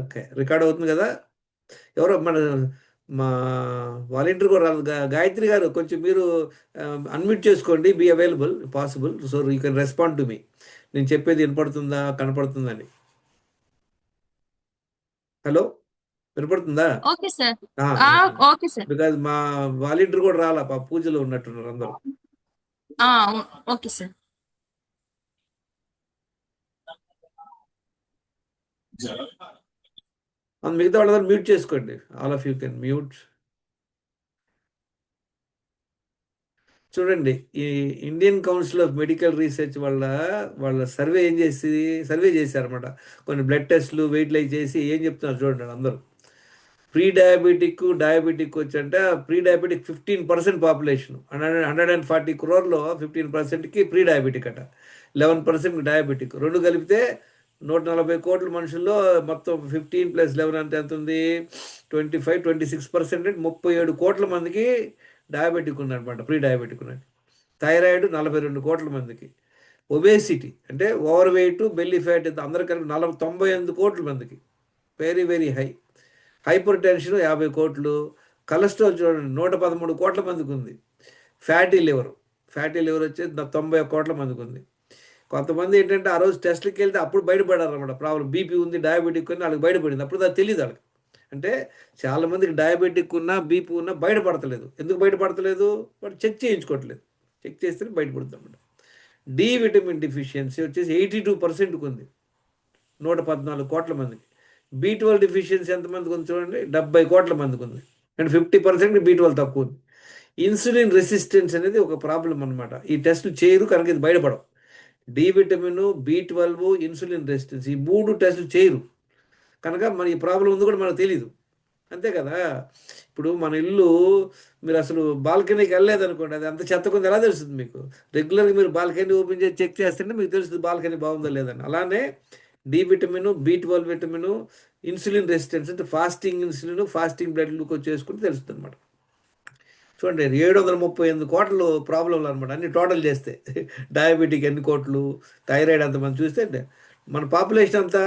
Okay, record అవుతుంది కదా. ఎవరో మా వాలంటీర్ కూడా రాదు. గాయత్రి గారు కొంచెం మీరు అన్మ్యూట్ చేసుకోండి, be available possible, so you can respond to me. నేను చెప్పేది వినపడుతుందా కనపడుతుందని. హలో, వినపడుతుందా? Okay sir. ఆ, ఓకే సార్. బికాజ్ మా వాలంటీర్ కూడా రాలా, పూజలో ఉన్నట్టున్నారు అందరూ. ఆ, ఓకే సార్. మిగతా వాళ్ళందరూ మ్యూట్ చేసుకోండి, all of you can mute. చూడండి, ఈ Indian council of medical research వాళ్ళ సర్వే సర్వే చేశారన్నమాట. కొన్ని బ్లడ్ టెస్ట్లు, వెయిట్లు అవి చేసి ఏం చెప్తున్నారు చూడండి అందరూ. ప్రీ డయాబెటిక్, డయాబెటిక్ వచ్చంటే ప్రీ డయాబెటిక్ 15% పాపులేషన్, 140 క్రోర్లో 15%కి ప్రీ డయాబెటిక్ అట, 11% డయాబెటిక్. రెండు కలిపితే 140 కోట్ల మనుషుల్లో మొత్తం 15 + 11 అంటే ఎంత ఉంది? 26%. 37 కోట్ల మందికి డయాబెటిక్ ఉందన్నమాట, ప్రీ డయాబెటిక్ ఉన్నది. థైరాయిడ్ 42 కోట్ల మందికి. ఒబేసిటీ అంటే ఓవర్ వెయిట్, బెల్లీ ఫ్యాట్ అందరికీ 98 కోట్ల మందికి, very very high. Hyper tension 50 కోట్లు. కొలెస్ట్రాల్ చూడండి 113 కోట్ల మందికి ఉంది. ఫ్యాటీ లివర్, వచ్చేసి 91 కోట్ల మందికి ఉంది. కొంతమంది ఏంటంటే ఆ రోజు టెస్ట్కి వెళ్తే అప్పుడు బయటపడారు అనమాట, ప్రాబ్లం బీపీ ఉంది, డయాబెటిక్ ఉంది, వాళ్ళకి బయటపడింది. అప్పుడు దాకా తెలియదు వాళ్ళకి. అంటే చాలామందికి డయాబెటిక్ ఉన్నా, బీపీ ఉన్నా బయటపడతలేదు. ఎందుకు బయటపడతలేదు? వాడు చెక్ చేయించుకోవట్లేదు. చెక్ చేస్తే బయటపడుతుంది అనమాట. డి విటమిన్ డిఫిషియన్సీ వచ్చేసి 82%కి ఉంది, 114 కోట్ల మందికి. బీ12 డిఫిషియన్సీ ఎంతమందికి ఉంది చూడండి, 70 కోట్ల మందికి ఉంది. అండ్ 50% బీ12 తక్కువ ఉంది. ఇన్సులిన్ రెసిస్టెన్స్ అనేది ఒక ప్రాబ్లం అనమాట. ఈ టెస్టులు చేయరు కనుక ఇది బయటపడవు. డి విటమిన్, బీ12, ఇన్సులిన్ రెసిస్టెన్స్, ఈ మూడు టెస్టులు చేయరు కనుక మన ఈ ప్రాబ్లం ఉంది కూడా మనకు తెలియదు. అంతే కదా. ఇప్పుడు మన ఇల్లు, మీరు అసలు బాల్కనీకి వెళ్ళలేదనుకోండి, అది అంత చెత్త కొంది ఎలా తెలుస్తుంది మీకు? రెగ్యులర్గా మీరు బాల్కనీ ఓపెన్ చేసి చెక్ చేస్తుంటే మీకు తెలుస్తుంది బాల్కనీ బాగుందా లేదని. అలానే డి విటమిన్, బీ12 విటమిన్, ఇన్సులిన్ రెసిస్టెన్స్ అంటే fasting insulin, fasting blood glucose చేసుకుంటే తెలుస్తుంది అనమాట. చూడండి 738 కోట్లు ప్రాబ్లంలు అనమాట, అన్ని టోటల్ చేస్తే. డయాబెటిక్ ఎన్ని కోట్లు, థైరాయిడ్ అంతమంది చూస్తే మన పాపులేషన్ అంతా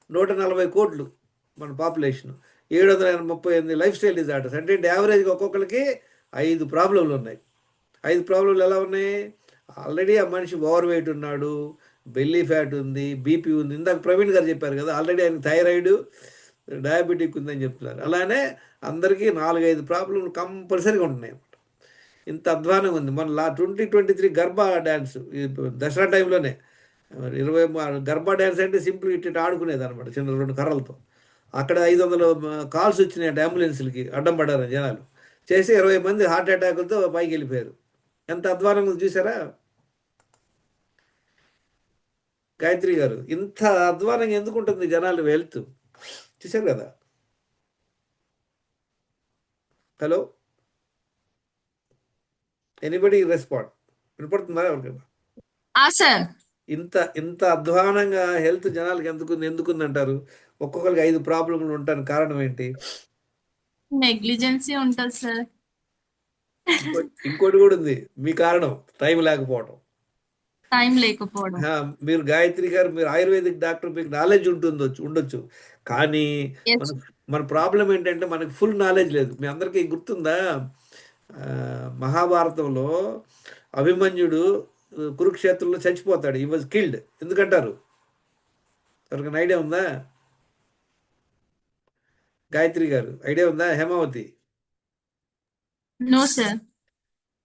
140 కోట్లు. మన పాపులేషన్ 738 లైఫ్ స్టైల్ డిజార్డర్స్ అంటే యావరేజ్గా ఒక్కొక్కరికి 5 ప్రాబ్లంలు ఉన్నాయి. 5 ప్రాబ్లంలు ఎలా ఉన్నాయి? ఆల్రెడీ ఆ మనిషి ఓవర్ వెయిట్ ఉన్నాడు, బెల్లీ ఫ్యాట్ ఉంది, బీపీ ఉంది. ఇందాక ప్రవీణ్ గారు చెప్పారు కదా, ఆల్రెడీ ఆయన థైరాయిడ్, డయాబెటిక్ ఉందని చెప్తున్నారు. అలానే అందరికీ 4-5 ప్రాబ్లంలు కంపల్సరీగా ఉంటున్నాయి. ఇంత అధ్వానంగా ఉంది. మన 2023 గర్భా డ్యాన్స్ దసరా టైంలోనే 20 గర్భా డ్యాన్స్ అంటే సింపుల్ ఇట్టి ఆడుకునేది అనమాట, చిన్న 2 కర్రలతో. అక్కడ 500 కాల్స్ వచ్చినాయి అంబులెన్స్లకి, అడ్డం పడ్డారు జనాలు. చేసి 20 మంది హార్ట్ అటాకులతో పైకి వెళ్ళిపోయారు. ఎంత అధ్వానంగా ఉంది చూసారా గాయత్రి గారు? ఇంత అధ్వానంగా ఎందుకు ఉంటుంది జనాలు వెళ్తూ? చూశారు కదా. Hello, anybody respond? వినపడుతుందా ఎవరికైనా? సార్. ఇంత ఇంత అధ్వానంగా హెల్త్ జనాలకి ఎందుకుందంటారు? ఒక్కొక్కరికి 5 ప్రాబ్లంలు ఉంటాను కారణం ఏంటి? నెగ్లిజెన్సీ ఉంటుంది సార్. ఇంకోటి కూడా ఉంది, మీ కారణం టైం లేకపోవడం. టైం లేకపోవడం. మీరు గాయత్రి గారు, మీరు ఆయుర్వేదిక్ డాక్టర్, మీకు నాలెడ్జ్ ఉండొచ్చు. కానీ మన ఎస్. మన ప్రాబ్లం ఏంటంటే మనకు ఫుల్ నాలెడ్జ్ లేదు. మీ అందరికీ గుర్తుందా? ఆ, మహాభారతంలో అభిమన్యుడు కురుక్షేత్రంలో చచ్చిపోతాడు. ఈ వాజ్ కిల్డ్. ఎందుకంటారు? ఎవరికైనా ఐడియా ఉందా? గాయత్రి గారు ఐడియా ఉందా? Hemavathi no sir.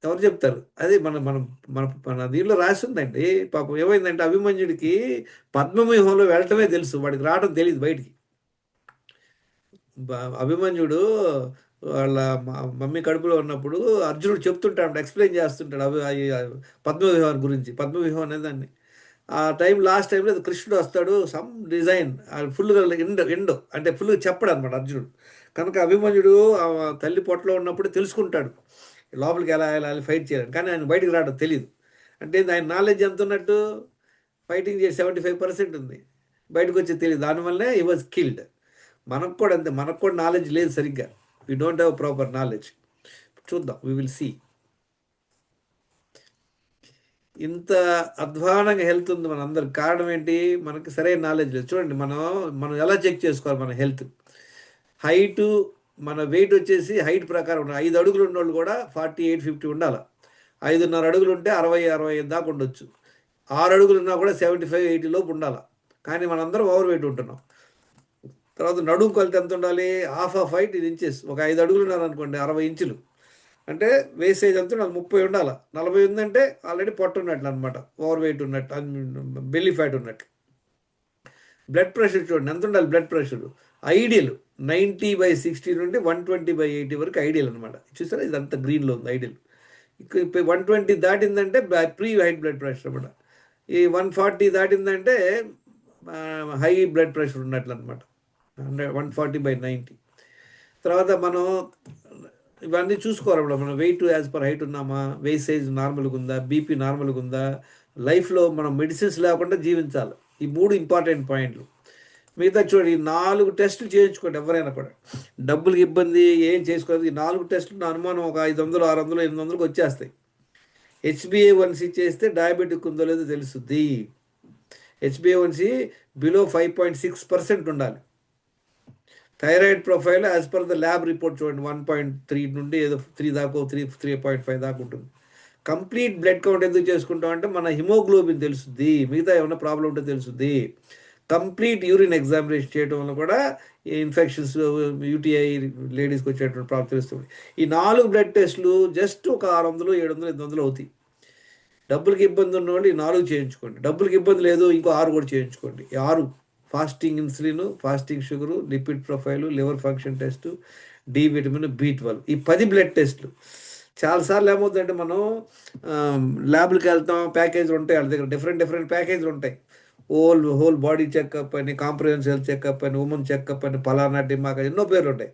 ఎవరు చెప్తారు? అది మన మన మన మన దీనిలో రాసి ఉందండి. పాపం ఏమైందంటే అభిమన్యుడికి పద్మవ్యూహంలో వెళ్ళటమే తెలుసు, వాడికి రావడం తెలియదు బయటికి. అభిమన్యుడు వాళ్ళ మమ్మీ కడుపులో ఉన్నప్పుడు అర్జునుడు చెప్తుంటాడు, ఎక్స్ప్లెయిన్ చేస్తుంటాడు పద్మవ్యూహం గురించి. పద్మవ్యూహం అనేది దాన్ని ఆ లాస్ట్ టైంలో కృష్ణుడు వస్తాడు, సమ్ డిజైన్ ఫుల్గా ఎండో అంటే ఫుల్గా చెప్పడు అనమాట అర్జునుడు. కనుక అభిమన్యుడు ఆ తల్లి పొట్టలో ఉన్నప్పుడు తెలుసుకుంటాడు లోపలికి ఎలా వెళ్ళాలి, ఫైట్ చేయాలి. కానీ ఆయన బయటికి రావడం తెలియదు. అంటే ఆయన నాలెడ్జ్ ఎంత ఉన్నట్టు? ఫైటింగ్ చేసి 75% ఉంది, బయటకు వచ్చి తెలియదు. దానివల్లనే ఈ వాజ్ కిల్డ్. మనకు కూడా అంతే, మనకు కూడా నాలెడ్జ్ లేదు సరిగ్గా. We don't have proper knowledge. చూద్దాం, వీ విల్ సీ. ఇంత అధ్వానంగా హెల్త్ ఉంది మన అందరికి కారణం ఏంటి? మనకి సరైన నాలెడ్జ్ లేదు. చూడండి, మనం ఎలా చెక్ చేసుకోవాలి మన హెల్త్? హైటు, మన వెయిట్ వచ్చేసి హైట్ ప్రకారం ఉండాలి. 5 అడుగులు ఉన్నోళ్ళు కూడా 48, 50 ఉండాలి. 5.5 అడుగులు ఉంటే 60 దాకా ఉండొచ్చు. 6 అడుగులు ఉన్నా కూడా 75, 80 లోపు ఉండాలి. కానీ మనందరం ఓవర్ వెయిట్ ఉంటున్నాం. తర్వాత నడుము కొలత ఎంత ఉండాలి? హాఫ్ ఆఫ్ హైట్ ఇది ఇంచెస్. ఒక 5 అడుగులు ఉన్నారనుకోండి, 60 ఇంచులు. అంటే వేస్ట్ సైజ్ ఎంత ఉండాలి? 30 ఉండాలి. 40 ఉందంటే ఆల్రెడీ పొట్ట ఉన్నట్లు అనమాట, ఓవర్ వెయిట్ ఉన్నట్టు, బెల్లీ ఫ్యాట్ ఉన్నట్టు. బ్లడ్ ప్రెషర్ చూడండి ఎంత ఉండాలి? బ్లడ్ ప్రెషర్ ఐడియల్ 90/60 నుండి 120/80 వరకు ఐడియల్ అనమాట. చూసారా, ఇదంతా గ్రీన్లో ఉంది ఐడియల్. ఇప్పుడు 120 దాటిందంటే ప్రీ హై బ్లడ్ ప్రెషర్ అనమాట. ఈ 140 దాటిందంటే హై బ్లడ్ ప్రెషర్ ఉన్నట్లు అనమాట. 140/90. తర్వాత మనం ఇవన్నీ చూసుకోవాలి. మనం వెయిట్ యాజ్ పర్ హైట్ ఉన్నామా, వెయిట్ సైజ్ నార్మల్గా ఉందా, బీపీ నార్మల్గా ఉందా, లైఫ్లో మనం మెడిసిన్స్ లేకుండా జీవించాలి. ఈ 3 ఇంపార్టెంట్ పాయింట్లు. మిగతా చూడండి, ఈ 4 టెస్టులు చేయించుకోండి ఎవరైనా కూడా. డబ్బులకి ఇబ్బంది ఏం చేసుకోవాలి. ఈ 4 టెస్టులు నా అనుమానం ఒక 500, 600, 800కి వచ్చేస్తాయి. HbA1c చేస్తే డయాబెటిక్ ఉందో లేదో తెలుస్తుంది. HbA1c బిలో 5.6% ఉండాలి. Thyroid profile as per the lab report చూడండి 1.3 నుండి ఏదో 3 దాకా, 3.5 దాకా ఉంటుంది. కంప్లీట్ బ్లడ్ కౌంట్ ఎందుకు చేసుకుంటాం అంటే మన హిమోగ్లోబిన్ తెలుస్తుంది, మిగతా ఏమైనా ప్రాబ్లం ఉంటే తెలుస్తుంది. కంప్లీట్ యూరిన్ ఎగ్జామినేషన్ చేయడం వల్ల కూడా ఇన్ఫెక్షన్స్, యూటీఐ లేడీస్కి వచ్చేటువంటి ప్రాబ్లం తెలుస్తుంది. ఈ 4 బ్లడ్ టెస్టులు జస్ట్ ఒక 600, 700, 800 అవుతాయి. డబ్బులకి ఇబ్బంది ఉన్న వాళ్ళు ఈ 4 చేయించుకోండి. డబ్బులకి ఇబ్బంది లేదు, ఇంకో 6 కూడా చేయించుకోండి. ఈ 6: fasting insulin, fasting sugar, lipid profile, liver function test, D vitamin, B12. ఈ 10 బ్లడ్ టెస్టులు. చాలాసార్లు ఏమవుతుందంటే మనం ల్యాబ్లకు వెళ్తాం, ప్యాకేజీలు ఉంటాయి వాళ్ళ దగ్గర, డిఫరెంట్ ప్యాకేజీలు ఉంటాయి. హోల్ బాడీ చెకప్ అని, కాంప్రహెన్సివ్ హెల్త్ చెకప్ అని, ఉమెన్ చెకప్ అని, పలానా డిమాక్ అని ఎన్నో పేర్లు ఉంటాయి.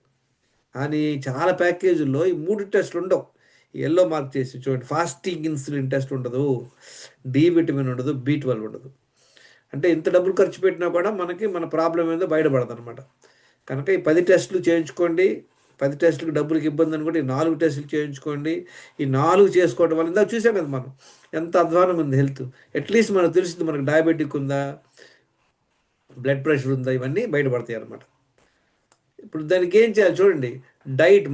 కానీ చాలా ప్యాకేజీల్లో ఈ 3 టెస్టులు ఉండవు. ఎల్లో మార్క్ చేసి చూడండి, ఫాస్టింగ్ ఇన్సులిన్ టెస్ట్ ఉండదు, డి విటమిన్ ఉండదు, B12 ఉండదు. అంటే ఇంత డబ్బులు ఖర్చు పెట్టినా కూడా మనకి మన ప్రాబ్లం ఏందో బయటపడదు అనమాట. కనుక ఈ 10 టెస్టులు చేయించుకోండి. 10 టెస్టులకు డబ్బులకి ఇబ్బంది అనుకుంటే ఈ 4 టెస్టులు చేయించుకోండి. ఈ 4 చేసుకోవడం వల్ల ఇందాక చూసాం కదా మనం ఎంత అధ్వానం ఉంది హెల్త్. అట్లీస్ట్ మనకు తెలిసింది మనకు డయాబెటిక్ ఉందా, బ్లడ్ ప్రెషర్ ఉందా, ఇవన్నీ బయటపడతాయి అనమాట. ఇప్పుడు దానికి ఏం చేయాలి చూడండి,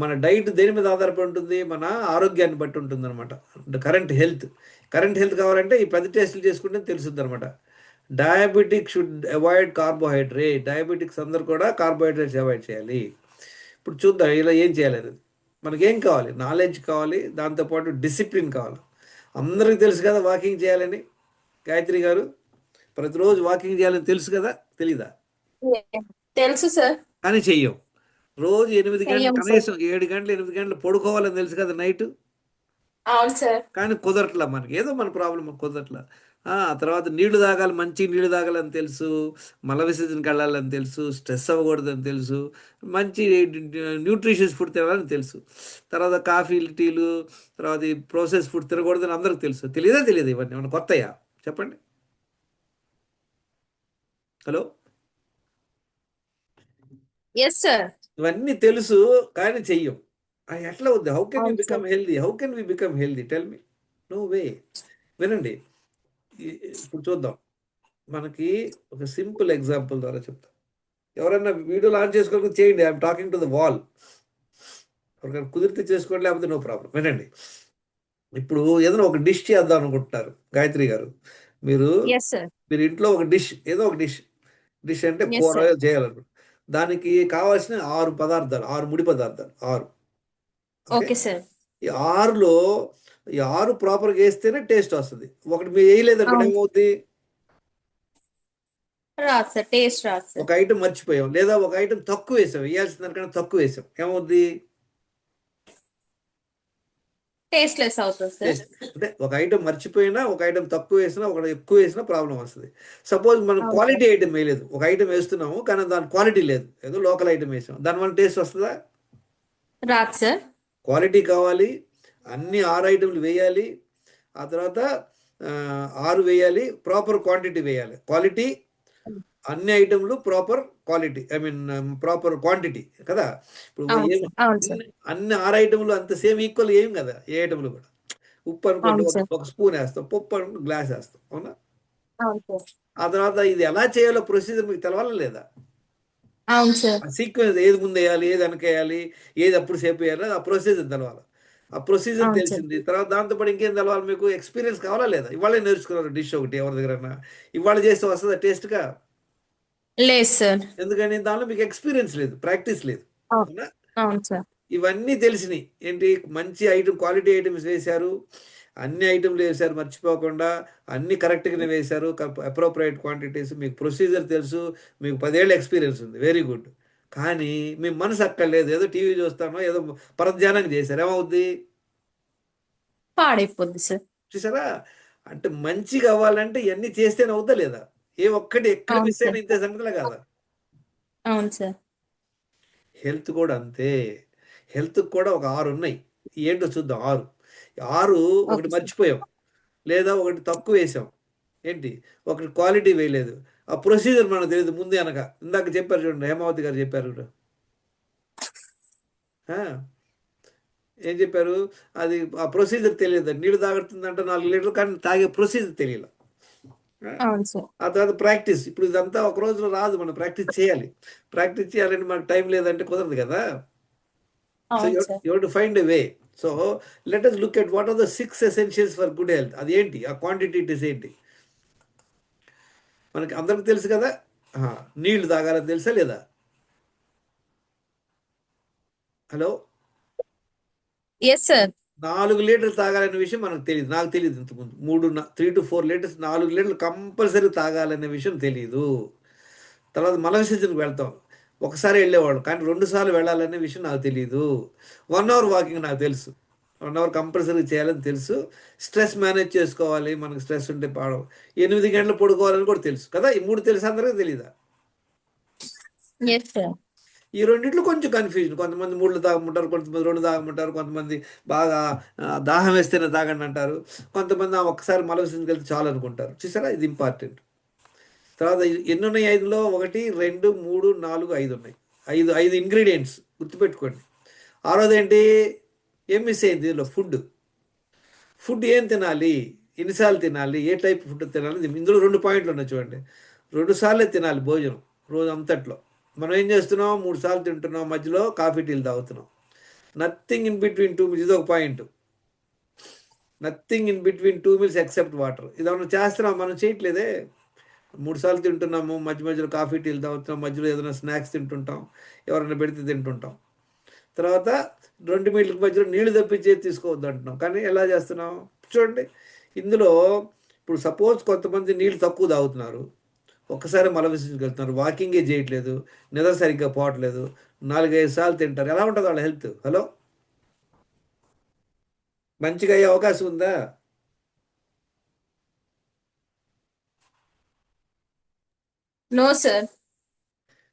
మన డైట్ దేని మీద ఆధారపడి ఉంటుంది? మన ఆరోగ్యాన్ని బట్టి ఉంటుంది అనమాట. కరెంట్ హెల్త్ కావాలంటే ఈ 10 టెస్టులు చేసుకుంటే తెలుస్తుంది అనమాట. Diabetic should avoid carbohydrate. Diabetics అందరు కూడా కార్బోహైడ్రేట్స్ అవాయిడ్ చేయాలి. ఇప్పుడు చూద్దాం ఇలా ఏం చేయాలి అనేది. మనకేం కావాలి? నాలెడ్జ్ కావాలి, దాంతోపాటు డిసిప్లిన్ కావాలి. అందరికీ తెలుసు కదా వాకింగ్ చేయాలని. గాయత్రి గారు, ప్రతిరోజు వాకింగ్ చేయాలని తెలుసు కదా, తెలీదా? తెలుసు సార్. కానీ చెయ్యం. రోజు 8 గంటలు, చెయ్యం సార్. కనీసం 7 గంటలు, 8 గంటలు పడుకోవాలని తెలుసు కదా నైట్. అవును సార్. కానీ కుదరట్లా మనకి, ఏదో మన ప్రాబ్లం కుదరట్లా. తర్వాత నీళ్లు తాగాలి, మంచి నీళ్లు తాగాలని తెలుసు, మల విసర్జనకి వెళ్ళాలని తెలుసు, స్ట్రెస్ అవ్వకూడదని తెలుసు, మంచి న్యూట్రిషియస్ ఫుడ్ తినాలని తెలుసు. తర్వాత కాఫీలు, టీలు, తర్వాత ఈ ప్రాసెస్ ఫుడ్ తినకూడదని అందరికి తెలుసు. తెలియదు ఇవన్నీ ఏమన్నా కొత్తయా? చెప్పండి. Hello, yes sir. ఇవన్నీ తెలుసు కానీ చెయ్యం. ఎట్లా వద్దు? హౌ కెన్ యూ అవును become sir. Healthy? How can we become healthy? Tell me. No way. వినండి, ఇప్పుడు చూద్దాం. మనకి ఒక సింపుల్ ఎగ్జాంపుల్ ద్వారా చెప్తాం. ఎవరైనా వీడియోలు ఆన్ చేసుకోవడం చేయండి. I'm talking to the wall. ఎవరికైనా కుదిరితే చేసుకోండి, లేకపోతే నో ప్రాబ్లం. వినండి, ఇప్పుడు ఏదైనా ఒక డిష్ చేద్దాం అనుకుంటున్నారు గాయత్రి గారు. మీరు ఎస్ సార్. మీరు ఇంట్లో ఒక డిష్, ఏదో ఒక డిష్ అంటే ఎస్ కూర సార్. చేయాలనుకుంటున్నారు. దానికి కావాల్సిన 6 పదార్థాలు, 6 ముడి పదార్థాలు, 6. ఓకే. Okay sir. ఈ 6లో ఈ 6 ప్రాపర్గా వేస్తేనే టేస్ట్ వస్తుంది. ఒకటి మీరు వేయలేదనుకోండి, అవును. ఏమవుద్ది? రాదు సార్, టేస్ట్ రాదు సార్. ఒక ఐటెం మర్చిపోయాం, లేదా ఒక ఐటెం తక్కువ వేసాం, వేయాల్సిన దానికన్నా తక్కువ వేసాం, ఏమవుద్ది? టేస్ట్ లెస్ అవుతుంది సార్. టేస్ట్. అంటే ఒక ఐటెం మర్చిపోయినా, ఒక ఐటెం తక్కువ వేసినా, ఒకటి ఎక్కువ వేసినా ప్రాబ్లం వస్తుంది. సపోజ్ మనం అవును క్వాలిటీ సార్. ఐటెం వేయలేదు, ఒక ఐటెం వేస్తున్నాము కానీ దాని క్వాలిటీ లేదు, ఏదో లోకల్ ఐటెం వేసాం, దానివల్ల టేస్ట్ వస్తుందా? రాదు సార్. క్వాలిటీ కావాలి, అన్ని 6 ఐటెంలు వేయాలి, ఆ తర్వాత 6 వేయాలి, ప్రాపర్ క్వాంటిటీ వేయాలి. క్వాలిటీ, అన్ని ఐటెంలు proper quality, I mean proper quantity కదా. ఇప్పుడు అవును సార్. అవును సార్. అన్ని 6 ఐటెంలు అంత సేమ్ ఈక్వల్ ఏం కదా, ఏ ఐటెంలు కూడా. ఉప్పు అనుకోండి అవును ఒక సార్. ఒక స్పూన్ వేస్తాం, పప్పు అనుకోండి గ్లాస్ వేస్తాం, అవునా? అవును సార్. ఆ తర్వాత ఇది ఎలా చేయాలో ప్రొసీజర్ మీకు తెలవాలా లేదా? అవును సార్. ఆ సీక్వెన్స్ ఏది ముందు వేయాలి, ఏది వెనక వేయాలి, ఏది అప్పుడు సేపు వేయాలి, ఆ ప్రొసీజర్ తెలవాలి. ఆ ప్రొసీజర్ అవును సార్. తెలిసింది తర్వాత దాంతోపాటు ఇంకేం తెలవాలి మీకు? ఎక్స్పీరియన్స్ కావాలా లేదా? ఇవాళే నేర్చుకున్నారు డిష్ ఒకటి ఎవరి దగ్గరన్నా, ఇవాళ చేస్తే వస్తుందా టేస్ట్గా? లేదు సార్. ఎందుకని? దానిలో మీకు ఎక్స్పీరియన్స్ లేదు, ప్రాక్టీస్ లేదు, అవును. అవునా? అవును సార్. ఇవన్నీ తెలిసినాయి ఏంటి? మంచి ఐటమ్, క్వాలిటీ ఐటమ్స్ వేశారు, అన్ని ఐటమ్లు వేశారు మర్చిపోకుండా, అన్ని కరెక్ట్గానే వేశారు, అప్రోప్రియేట్ క్వాంటిటీస్, మీకు ప్రొసీజర్ తెలుసు, మీకు 10 ఏళ్ళ ఎక్స్పీరియన్స్ ఉంది, వెరీ గుడ్. కానీ మీ మనసు అక్కడ లేదు, ఏదో టీవీ చూస్తానో ఏదో పరధ్యానం చేశారు, ఏమవుద్ది? పాడైపోద్ది సార్. చూసారా? అంటే మంచిగా అవ్వాలంటే ఇవన్నీ చేస్తేనే అవుతా లేదా? ఏ ఒక్కటి ఎక్కడ అవును మిస్ అయినా సార్. ఇంతే సంగతిలే కాదా? అవును సార్. హెల్త్ కూడా అంతే. హెల్త్‌కి కూడా ఒక 6 ఉన్నాయి. ఏంటో చూద్దాం 6. 6 ఒకటి ఓకే సార్. మర్చిపోయాం. లేదా ఒకటి తక్కువేసాం. ఏంటి? ఒకటి క్వాలిటీ వేయలేదు. ఆ ప్రొసీజర్ మనకు తెలీదు ముందు ఎనక. ఇందాక చెప్పారు చూడండి, హేమావతి గారు చెప్పారు చూడు. ఆ! ఏం చెప్పారు? అది ఆ ప్రొసీజర్ తెలియదు. నీళ్ళు తాగుతుందంట 4 లీటర్లు, కానీ తాగే ప్రొసీజర్ తెలియల. ఆ! అవును సార్. ఆ తర్వాత ప్రాక్టీస్. ఇప్పుడు ఇదంతా ఒక రోజులో రాదు. మనం ప్రాక్టీస్ చేయాలి. ప్రాక్టీస్ చేయాలంటే మనకు టైం లేదంటే కుదరదు కదా! సో అవును sir. You have to find a way. So let us look at what are the 6 essentials for good health. అదేంటి? ఆ క్వాంటిటీస్ ఏంటి? మనకి అందరికి తెలుసు కదా! ఆ! నీళ్లు తాగాలని తెలుసా లేదా? హలో! Yes sir. 4 లీటర్లు తాగాలనే విషయం మనకు తెలీదు. నాకు తెలీదు ఇంతకుముందు. 3-4 లీటర్స్, 4 లీటర్లు కంపల్సరీ తాగాలనే విషయం తెలీదు. తర్వాత మల విసర్జనకు వెళ్తాం. ఒకసారి వెళ్ళేవాళ్ళం. కానీ 2 సార్లు వెళ్ళాలనే విషయం నాకు తెలీదు. 1 అవర్ వాకింగ్ నాకు తెలుసు. 1 అవర్ కంపల్సరీ చేయాలని తెలుసు. స్ట్రెస్ మేనేజ్ చేసుకోవాలి. మనకు స్ట్రెస్ ఉంటే 8 గంటలు పడుకోవాలని కూడా తెలుసు కదా! ఈ 3 తెలుసా? అందరికి తెలీదా? Yes sir. ఈ రెండిట్లో కొంచెం కన్‌ఫ్యూజన్. కొంతమంది 3 తాగమంటారు, కొంతమంది 2 తాగమంటారు, కొంతమంది బాగా దాహం వేస్తేనే తాగండి అంటారు. కొంతమంది ఒక్కసారి మల విసర్జనకెళ్తే చాలనుకుంటారు. చూసారా? ఇది ఇంపార్టెంట్. తర్వాత ఎన్నున్నాయి 5లో? 1, 2, 3, 4, 5 ఉన్నాయి. 5 ఇంగ్రీడియెంట్స్ గుర్తుపెట్టుకోండి. ఆరోదేంటి? ఏం మిస్ అయింది దీనిలో? ఫుడ్. ఫుడ్ ఏం తినాలి? ఎన్నిసార్లు తినాలి? ఏ టైప్ ఫుడ్ తినాలి? ఇందులో 2 పాయింట్లు ఉన్నాయి చూడండి. 2 సార్లే తినాలి భోజనం రోజంతట్లో. మనం ఏం చేస్తున్నాం? 3 సార్లు తింటున్నాం. మధ్యలో కాఫీ, టీలు తాగుతున్నాం. Nothing in between 2 meals. ఇదొక point. Nothing in between 2 meals except water. ఇదేమన్నా చేస్తున్నాం? మనం చేయట్లేదే. 3 సార్లు తింటున్నాము. మధ్య మధ్యలో కాఫీ, టీలు తాగుతున్నాం. మధ్యలో ఏదైనా స్నాక్స్ తింటుంటాం. ఎవరైనా పెడితే తింటుంటాం. తర్వాత 2 మీట్లకి మధ్యలో నీళ్లు తప్పించి ఏది తీసుకోవద్దు అంటున్నాం. కానీ ఎలా చేస్తున్నాం? చూడండి. ఇందులో ఇప్పుడు సపోజ్ కొంతమంది నీళ్ళు తక్కువ తాగుతున్నారు. ఒక్కసారి మల విసర్జనకి వెళ్తున్నారు. వాకింగే చేయట్లేదు. నిద్ర సరిగ్గా పోవట్లేదు. 4, 5 సార్లు తింటారు. ఎలా ఉంటుంది వాళ్ళ హెల్త్? హలో! మంచిగా అయ్యే అవకాశం ఉందా? No sir.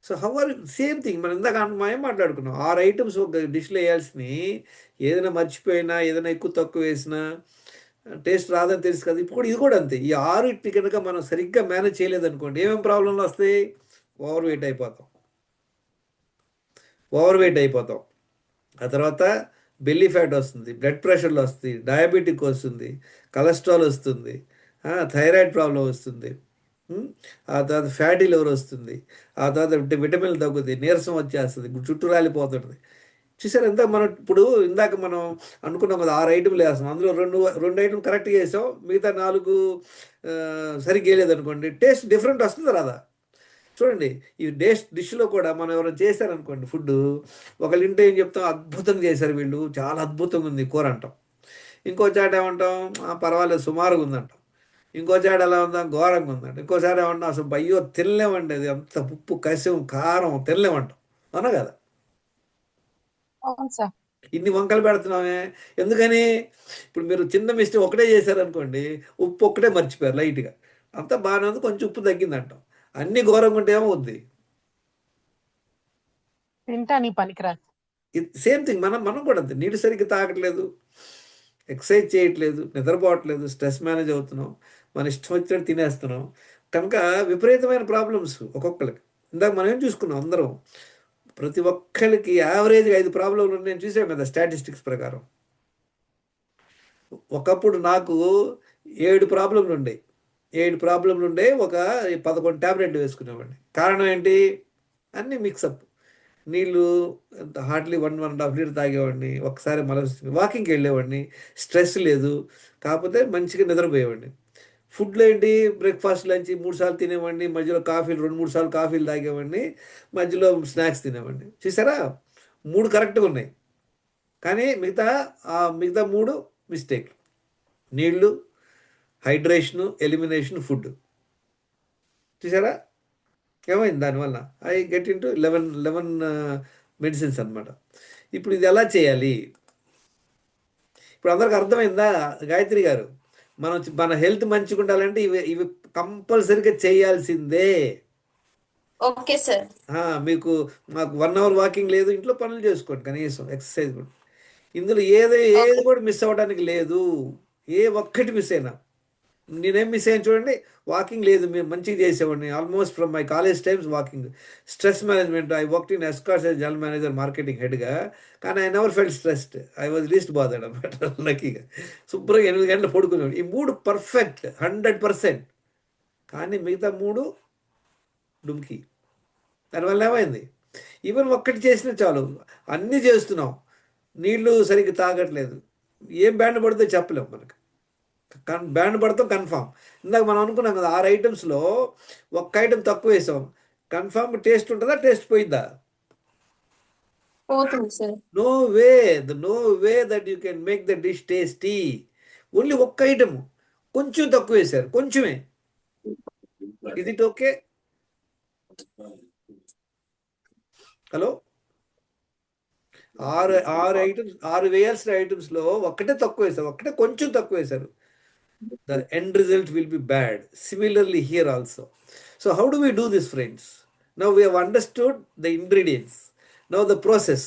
So how are same thing మనం ఇందాక మనం మాట్లాడుకున్నాం 6 ఐటమ్స్ ఒక డిష్లో వేయాల్సినవి. ఏదైనా మర్చిపోయినా, ఏదైనా ఎక్కువ తక్కువ వేసినా టేస్ట్ రాదని తెలుసు కదా! ఇప్పుడు కూడా ఇది కూడా అంతే. ఈ 6 కనుక మనం సరిగ్గా మేనేజ్ చేయలేదనుకోండి, ఏమేమి ప్రాబ్లంలు వస్తాయి? ఓవర్ వెయిట్ అయిపోతాం. ఓవర్ వెయిట్ అయిపోతాం. ఆ తర్వాత బెల్లీ ఫ్యాట్ వస్తుంది, బ్లడ్ ప్రెషర్లు వస్తాయి, డయాబెటిక్ వస్తుంది, కొలెస్ట్రాల్ వస్తుంది, థైరాయిడ్ ప్రాబ్లం వస్తుంది, ఉమ్, ఆ తర్వాత ఫ్యాటీ లివర్ వస్తుంది, ఆ తర్వాత విటమిన్లు తగ్గుతాయి, నీరసం వచ్చేస్తుంది, చుట్టూ రాలిపోతుంది. చూసారు ఎంత మనం ఇప్పుడు ఇందాక మనం అనుకున్నాం కదా 6 ఐటమ్లు వేస్తాం, అందులో రెండు ఐటమ్ కరెక్ట్గా వేసాం, మిగతా 4 సరిగ్గా వేయలేదు అనుకోండి, టేస్ట్ డిఫరెంట్ వస్తుంది రాదా? చూడండి, ఈ డిష్లో కూడా మనం ఎవరైనా చేశారనుకోండి ఫుడ్, ఒకళ్ళ ఇంట్లో ఏం చెప్తాం, అద్భుతంగా చేశారు వీళ్ళు, చాలా అద్భుతంగా ఉంది కూర అంటాం. ఇంకో చాట ఏమంటాం, పర్వాలేదు సుమారుగా ఉందంటాం. ఇంకో చాట ఎలా ఉందాం, ఘోరంగా ఉందంట. ఇంకోసారి ఏమంటాం, అసలు అయ్యో తినలేమండి, అది అంత ఉప్పు కసం కారం తినలేమంటాం, అవునా కదా? అవును సార్. ఇన్ని వంకలు పెడుతున్నామే ఎందుకని? ఇప్పుడు మీరు చిన్న మిస్టేక్ ఒకటే చేశారనుకోండి, ఉప్పు ఒక్కటే మర్చిపోయారు లైట్గా, అంతా బాగానే ఉంది, కొంచెం ఉప్పు తగ్గిందంటాం. అన్ని ఘోరంగా ఉంటే ఏమవుద్ది? తింటానికి పనికిరాదు. సేమ్ థింగ్ మనం మనం కూడా అంతే. నీళ్ళు సరిగ్గా తాగట్లేదు, ఎక్సర్సైజ్ చేయట్లేదు, నిద్రపోవట్లేదు, స్ట్రెస్ మేనేజ్ అవుతున్నాం, మన ఇష్టం వచ్చినట్టు తినేస్తున్నాం, కనుక విపరీతమైన ప్రాబ్లమ్స్ ఒక్కొక్కరికి. ఇందాక మనం ఏం చూసుకున్నాం అందరం, ప్రతి ఒక్కరికి యావరేజ్గా 5 ప్రాబ్లంలు ఉన్నాయని చూసాం కదా స్టాటిస్టిక్స్ ప్రకారం. ఒకప్పుడు నాకు 7 ప్రాబ్లంలు ఉండే ఒక 11 టాబ్లెట్లు వేసుకునేవాడిని. కారణం ఏంటి? అన్నీ మిక్సప్. నీళ్ళు హార్డ్లీ 1.5 లీటర్ తాగేవాడిని. ఒకసారి వాకింగ్కి వెళ్ళేవాడిని. స్ట్రెస్ లేదు. కాకపోతే మంచిగా నిద్రపోయేవాడిని. ఫుడ్లో ఏంటి? బ్రేక్ఫాస్ట్ లంచ్ 3 సార్లు తినేవాడిని. మధ్యలో కాఫీలు 2-3 సార్లు కాఫీలు తాగేవాడిని. మధ్యలో స్నాక్స్ తినేవాడిని. చూసారా? 3 కరెక్ట్గా ఉన్నాయి. కానీ మిగతా 3 మిస్టేక్. నీళ్ళు, హైడ్రేషను, ఎలిమినేషన్, ఫుడ్. చూసారా? ఏమైంది దానివల్ల? ఐ గెట్ ఇంటూ 11 మెడిసిన్స్ అనమాట. ఇప్పుడు ఇది ఎలా చేయాలి? ఇప్పుడు అందరికి అర్థమైందా గాయత్రి గారు? మన హెల్త్ మంచిగా ఉండాలంటే ఇవి కంపల్సరీగా చేయాల్సిందే. Okay sir. మాకు 1 అవర్ వాకింగ్ లేదు, ఇంట్లో పనులు చేసుకోండి, కనీసం ఎక్సర్సైజ్ కూడా. ఇందులో ఏది ఓకే. కూడా మిస్ అవ్వడానికి లేదు. ఏ ఒక్కటి మిస్ అయినా నేనేం మిస్ అయ్యాను చూడండి. వాకింగ్ లేదు, మేము మంచిగా చేసేవాడిని. Almost from my college times walking. Stress management, I work in Escorts as general manager marketing హెడ్గా. కానీ I never felt stressed. I was least bothered అనమాట. లక్కీగా శుభ్రంగా 8 గంటలు పడుకునేవాడు. ఈ 3 పర్ఫెక్ట్ 100%. కానీ మిగతా 3 డుమ్కి. దానివల్ల ఏమైంది? ఈవెన్ ఒక్కటి చేసినా చాలు, అన్నీ చేస్తున్నాం, నీళ్లు సరిగ్గా తాగట్లేదు. ఏం బ్యాండ్ పడితే చెప్పలేం మనకు. బ్యాండ్ పడతాం కన్ఫామ్. ఇందాక మనం అనుకున్నాం కదా, 6 ఐటమ్స్లో ఒక్క ఐటమ్ తక్కువ వేసాం. కన్ఫామ్ టేస్ట్ ఉంటుందా? టేస్ట్ పోయిందా? పోతుంది sir. No way that you can make the dish tasty. Only ఒక్క ఐటమ్ కొంచెం తక్కువ వేశారు, కొంచెమే. ఇది ఓకే? హలో, 6 వేయాల్సిన ఐటమ్స్లో ఒక్కటే తక్కువ వేశారు, ఒక్కటే కొంచెం తక్కువ వేశారు. The end result will be bad. Similarly here also. So how do we do this, friends? Now we have understood the ingredients. Now the process.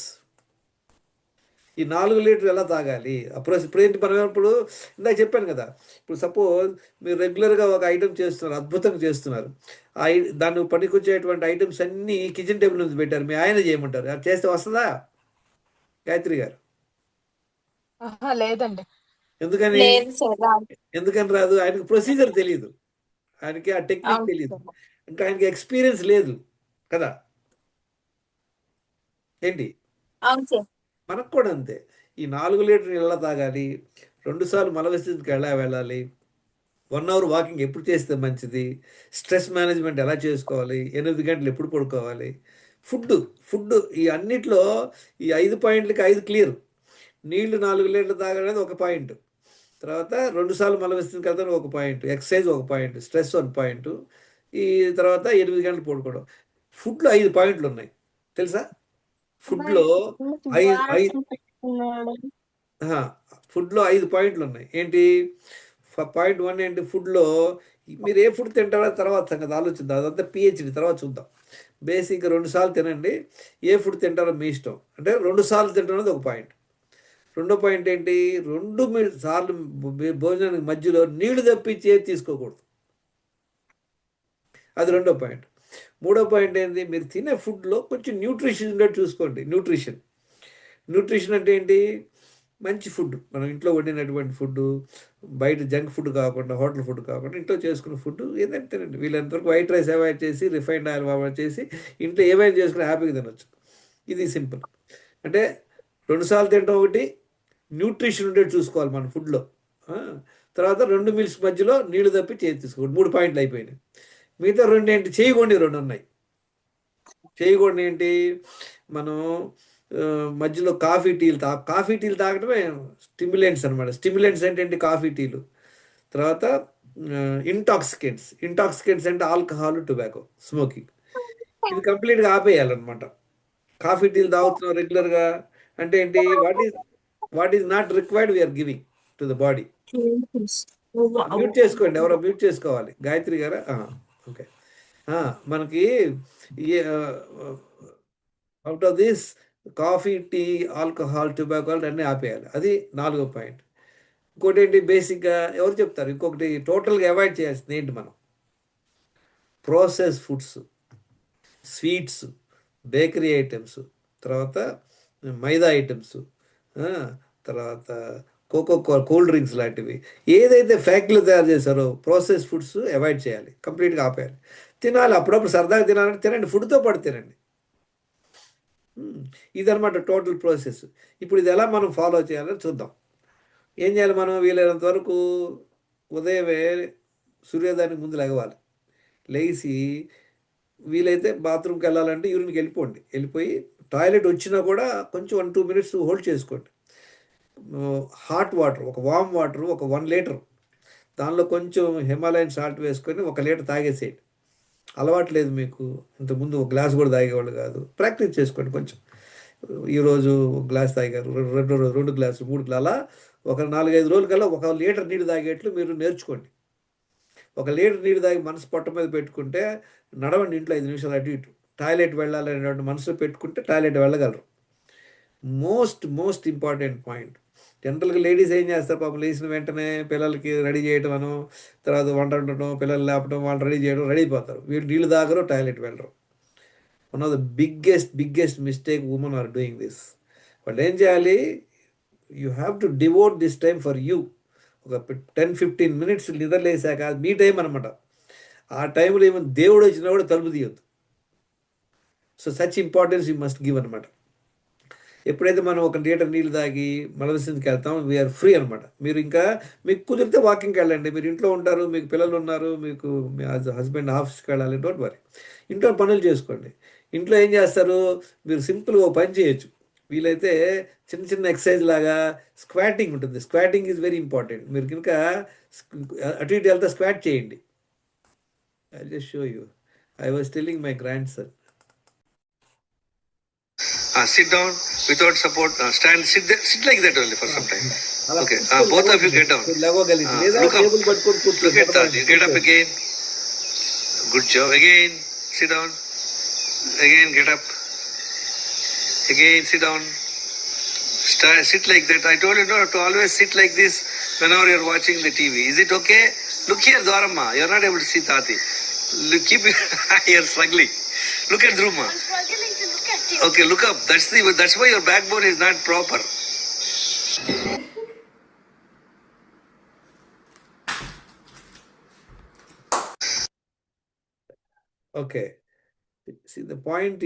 ఈ 4 లీటర్లు ఎలా తాగాలి? ఆ ప్రాసెస్ ఇప్పుడు ఏంటి? మనం ఇప్పుడు ఇందాక చెప్పాను కదా, ఇప్పుడు సపోజ్ మీరు రెగ్యులర్గా ఒక ఐటమ్ చేస్తున్నారు, అద్భుతంగా చేస్తున్నారు. దాన్ని పనికొచ్చేటువంటి ఐటమ్స్ అన్నీ కిచెన్ టేబుల్ నుంచి పెట్టారు, మీ ఆయన చేయమంటారు, అది చేస్తే వస్తుందా గాయత్రి గారు? లేదండి. ఎందుకని? లేదు సార్. ఎందుకని రాదు? ఆయనకు ప్రొసీజర్ తెలియదు, ఆయనకి ఆ టెక్నిక్ అవును తెలియదు, సార్. ఇంకా ఆయనకి ఎక్స్పీరియన్స్ లేదు కదా. ఏంటి? అవును సార్. మనకు కూడా అంతే. ఈ 4 లీటర్లు ఎలా తాగాలి, 2 సార్లు మల విసర్జనకి ఎలా వెళ్ళాలి, 1 అవర్ వాకింగ్ ఎప్పుడు చేస్తే మంచిది, స్ట్రెస్ మేనేజ్మెంట్ ఎలా చేసుకోవాలి, 8 గంటలు ఎప్పుడు పడుకోవాలి, ఫుడ్ ఈ అన్నిట్లో ఈ 5 పాయింట్లకి 5 క్లియర్. నీళ్లు 4 లీటర్లు తాగడానికి ఒక పాయింట్, తర్వాత 2 సార్లు మల విసర్జనకి వెళ్తాను ఒక పాయింట్, ఎక్సర్సైజ్ ఒక పాయింట్, స్ట్రెస్ 1 పాయింట్, ఈ తర్వాత 8 గంటలు పడుకోవడం. ఫుడ్లో 5 పాయింట్లు ఉన్నాయి తెలుసా? ఫుడ్లో 5 పాయింట్లు ఉన్నాయి. ఏంటి? పాయింట్ 1 ఏంటి? ఫుడ్లో మీరు ఏ ఫుడ్ తింటారో తర్వాత సంగతి ఆలోచిద్దాం, అదంతా పిహెచ్డి తర్వాత చూద్దాం. బేసిక్గా 2 సార్లు తినండి, ఏ ఫుడ్ తింటారో మీ ఇష్టం. అంటే 2 సార్లు తింటాం అనేది ఒక పాయింట్. రెండో పాయింట్ ఏంటి? 2 సార్లు భోజనానికి మధ్యలో నీళ్లు తప్పించి ఏది తీసుకోకూడదు, అది రెండో పాయింట్. మూడో పాయింట్ ఏంటి? మీరు తినే ఫుడ్లో కొంచెం న్యూట్రిషన్ ఉండేది చూసుకోండి. న్యూట్రిషన్ అంటే ఏంటి? మంచి ఫుడ్, మనం ఇంట్లో వండినటువంటి ఫుడ్, బయట జంక్ ఫుడ్ కాకుండా, హోటల్ ఫుడ్ కాకుండా ఇంట్లో చేసుకున్న ఫుడ్ ఏదైనా తినండి. వీళ్ళంతవరకు వైట్ రైస్ అవాయిడ్ చేసి, రిఫైన్డ్ ఆయిల్ అవాయిడ్ చేసి, ఇంట్లో ఏమైనా చేసుకుని హ్యాపీగా తినొచ్చు. ఇది సింపుల్. అంటే 2 సార్లు తినడం ఒకటి, న్యూట్రిషన్ ఉండేది చూసుకోవాలి మన ఫుడ్లో. తర్వాత 2 మీల్స్ మధ్యలో నీళ్లు తప్పి చేసి తీసుకోండి. 3 పాయింట్లు అయిపోయినాయి. మిగతా 2 ఏంటి? చేయకూడని 2 ఉన్నాయి. చేయకూడని ఏంటి? మనం మధ్యలో కాఫీ టీలు తాగడమే స్టిమ్యులెంట్స్ అనమాట. స్టిమ్యులెంట్స్ అంటే ఏంటి? కాఫీ టీలు. తర్వాత ఇంటాక్సికెంట్స్ అంటే ఆల్కహాల్, టొబాకో, స్మోకింగ్. ఇది కంప్లీట్గా ఆపేయాలన్నమాట. కాఫీ టీలు తాగుతున్నాం రెగ్యులర్గా అంటే ఏంటి? What is not required we're giving to the body. Mute చేసుకోండి, ఎవరో మ్యూట్ చేసుకోవాలి. గాయత్రి గారా? ఓకే. మనకి out of this coffee, tea, alcohol, tobacco అన్నీ ఆపేయాలి. అది 4వ పాయింట్. ఇంకోటి ఏంటి? బేసిక్గా ఎవరు చెప్తారు? ఇంకొకటి టోటల్గా అవాయిడ్ చేయాల్సింది ఏంటి? మనం process foods, sweets, bakery items, తర్వాత మైదా ఐటమ్స్, తర్వాత కూల్ డ్రింక్స్ లాంటివి ఏదైతే ఫ్యాక్టరీలో తయారు చేశారో ప్రాసెస్ ఫుడ్స్ అవాయిడ్ చేయాలి, కంప్లీట్గా ఆపేయాలి. తినాలి, అప్పుడప్పుడు సరదాగా తినాలంటే తినండి, ఫుడ్తో పాటు తినండి. ఇదనమాట టోటల్ ప్రాసెస్. ఇప్పుడు ఇది ఎలా మనం ఫాలో చేయాలని చూద్దాం. ఏం చేయాలి మనం? వీలైనంత వరకు ఉదయమే సూర్యోదయానికి ముందు లెగవాలి. లేచి వీలైతే బాత్రూమ్కి వెళ్ళాలంటే యూరిన్కి వెళ్ళిపోయి టాయిలెట్ వచ్చినా కూడా కొంచెం 1-2 మినిట్స్ హోల్డ్ చేసుకోండి. హాట్ వాటర్, ఒక వామ్ వాటర్, ఒక 1 లీటర్, దానిలో కొంచెం హిమాలయన్ సాల్ట్ వేసుకొని 1 లీటర్ తాగేసేయండి. అలవాటు లేదు మీకు, ఇంతకుముందు ఒక గ్లాస్ కూడా తాగేవాళ్ళు కాదు, ప్రాక్టీస్ చేసుకోండి కొంచెం. ఈరోజు ఒక గ్లాస్ తాగారు, రెండు గ్లాసులు, 3 గ్లాసులు, అలా ఒక 4-5 రోజులకల్లా 1 లీటర్ నీళ్ళు తాగేట్లు మీరు నేర్చుకోండి. 1 లీటర్ నీళ్ళు తాగి మనసు పొట్ట మీద పెట్టుకుంటే నడవండి ఇంట్లో 5 నిమిషాలు అటు ఇటు. టాయిలెట్ వెళ్ళాలనేటువంటి మనసులో పెట్టుకుంటే టాయిలెట్ వెళ్ళగలరు. Most important point. జనరల్గా లేడీస్ ఏం చేస్తారు పాపం, లేచిన వెంటనే పిల్లలకి రెడీ చేయడం అను, తర్వాత వంట వండటం, పిల్లలు లేపడం, వాళ్ళు రెడీ చేయడం, రెడీ అయిపోతారు. వీళ్ళు నీళ్ళు తాగరు, టాయిలెట్ వెళ్ళరు. One of the biggest mistake women are doing this. వాళ్ళు ఏం చేయాలి? You have to devote this time for you. ఒక 10-15 మినిట్స్ నిద్రలేసాక మీ టైం అనమాట. ఆ టైంలో ఏమైనా దేవుడు వచ్చినా కూడా తలుపు తీయొద్దు. So such importance you must give అనమాట. ఎప్పుడైతే మనం 1 లీటర్ నీళ్ళు తాగి మలవిసర్జనకి వెళ్తాం, వీఆర్ ఫ్రీ అనమాట. మీరు ఇంకా మీకు కుదిరితే వాకింగ్కి వెళ్ళండి. మీరు ఇంట్లో ఉంటారు, మీకు పిల్లలు ఉన్నారు, మీకు మీ హస్బెండ్ ఆఫీస్కి వెళ్ళాలి, డోంట్ వరీ. ఇంట్లో పనులు చేసుకోండి. ఇంట్లో ఏం చేస్తారు? మీరు సింపుల్గా ఒక పని చేయొచ్చు. వీలైతే చిన్న ఎక్సర్సైజ్ లాగా స్క్వాటింగ్ ఉంటుంది. Squatting is very important. మీరు కనుక అటు ఇటు వెళ్తే స్క్వాట్ చేయండి. I just show you. I was telling my grand son. Sit down without support. Stand. Sit like that only for some time. Okay. Both of you get down. Look up. Look at that. You get up again. Good job. Again. Sit down. Again. Get up. Again. Sit down. Sit like that. I told you not to always sit like this whenever you are watching the TV. Is it okay? Look here, Dwaramma. You are not able to see Tati. Keep you are struggling. Look at Dhruma. Okay, look up. That's why your backbone is not proper. Okay. See, the point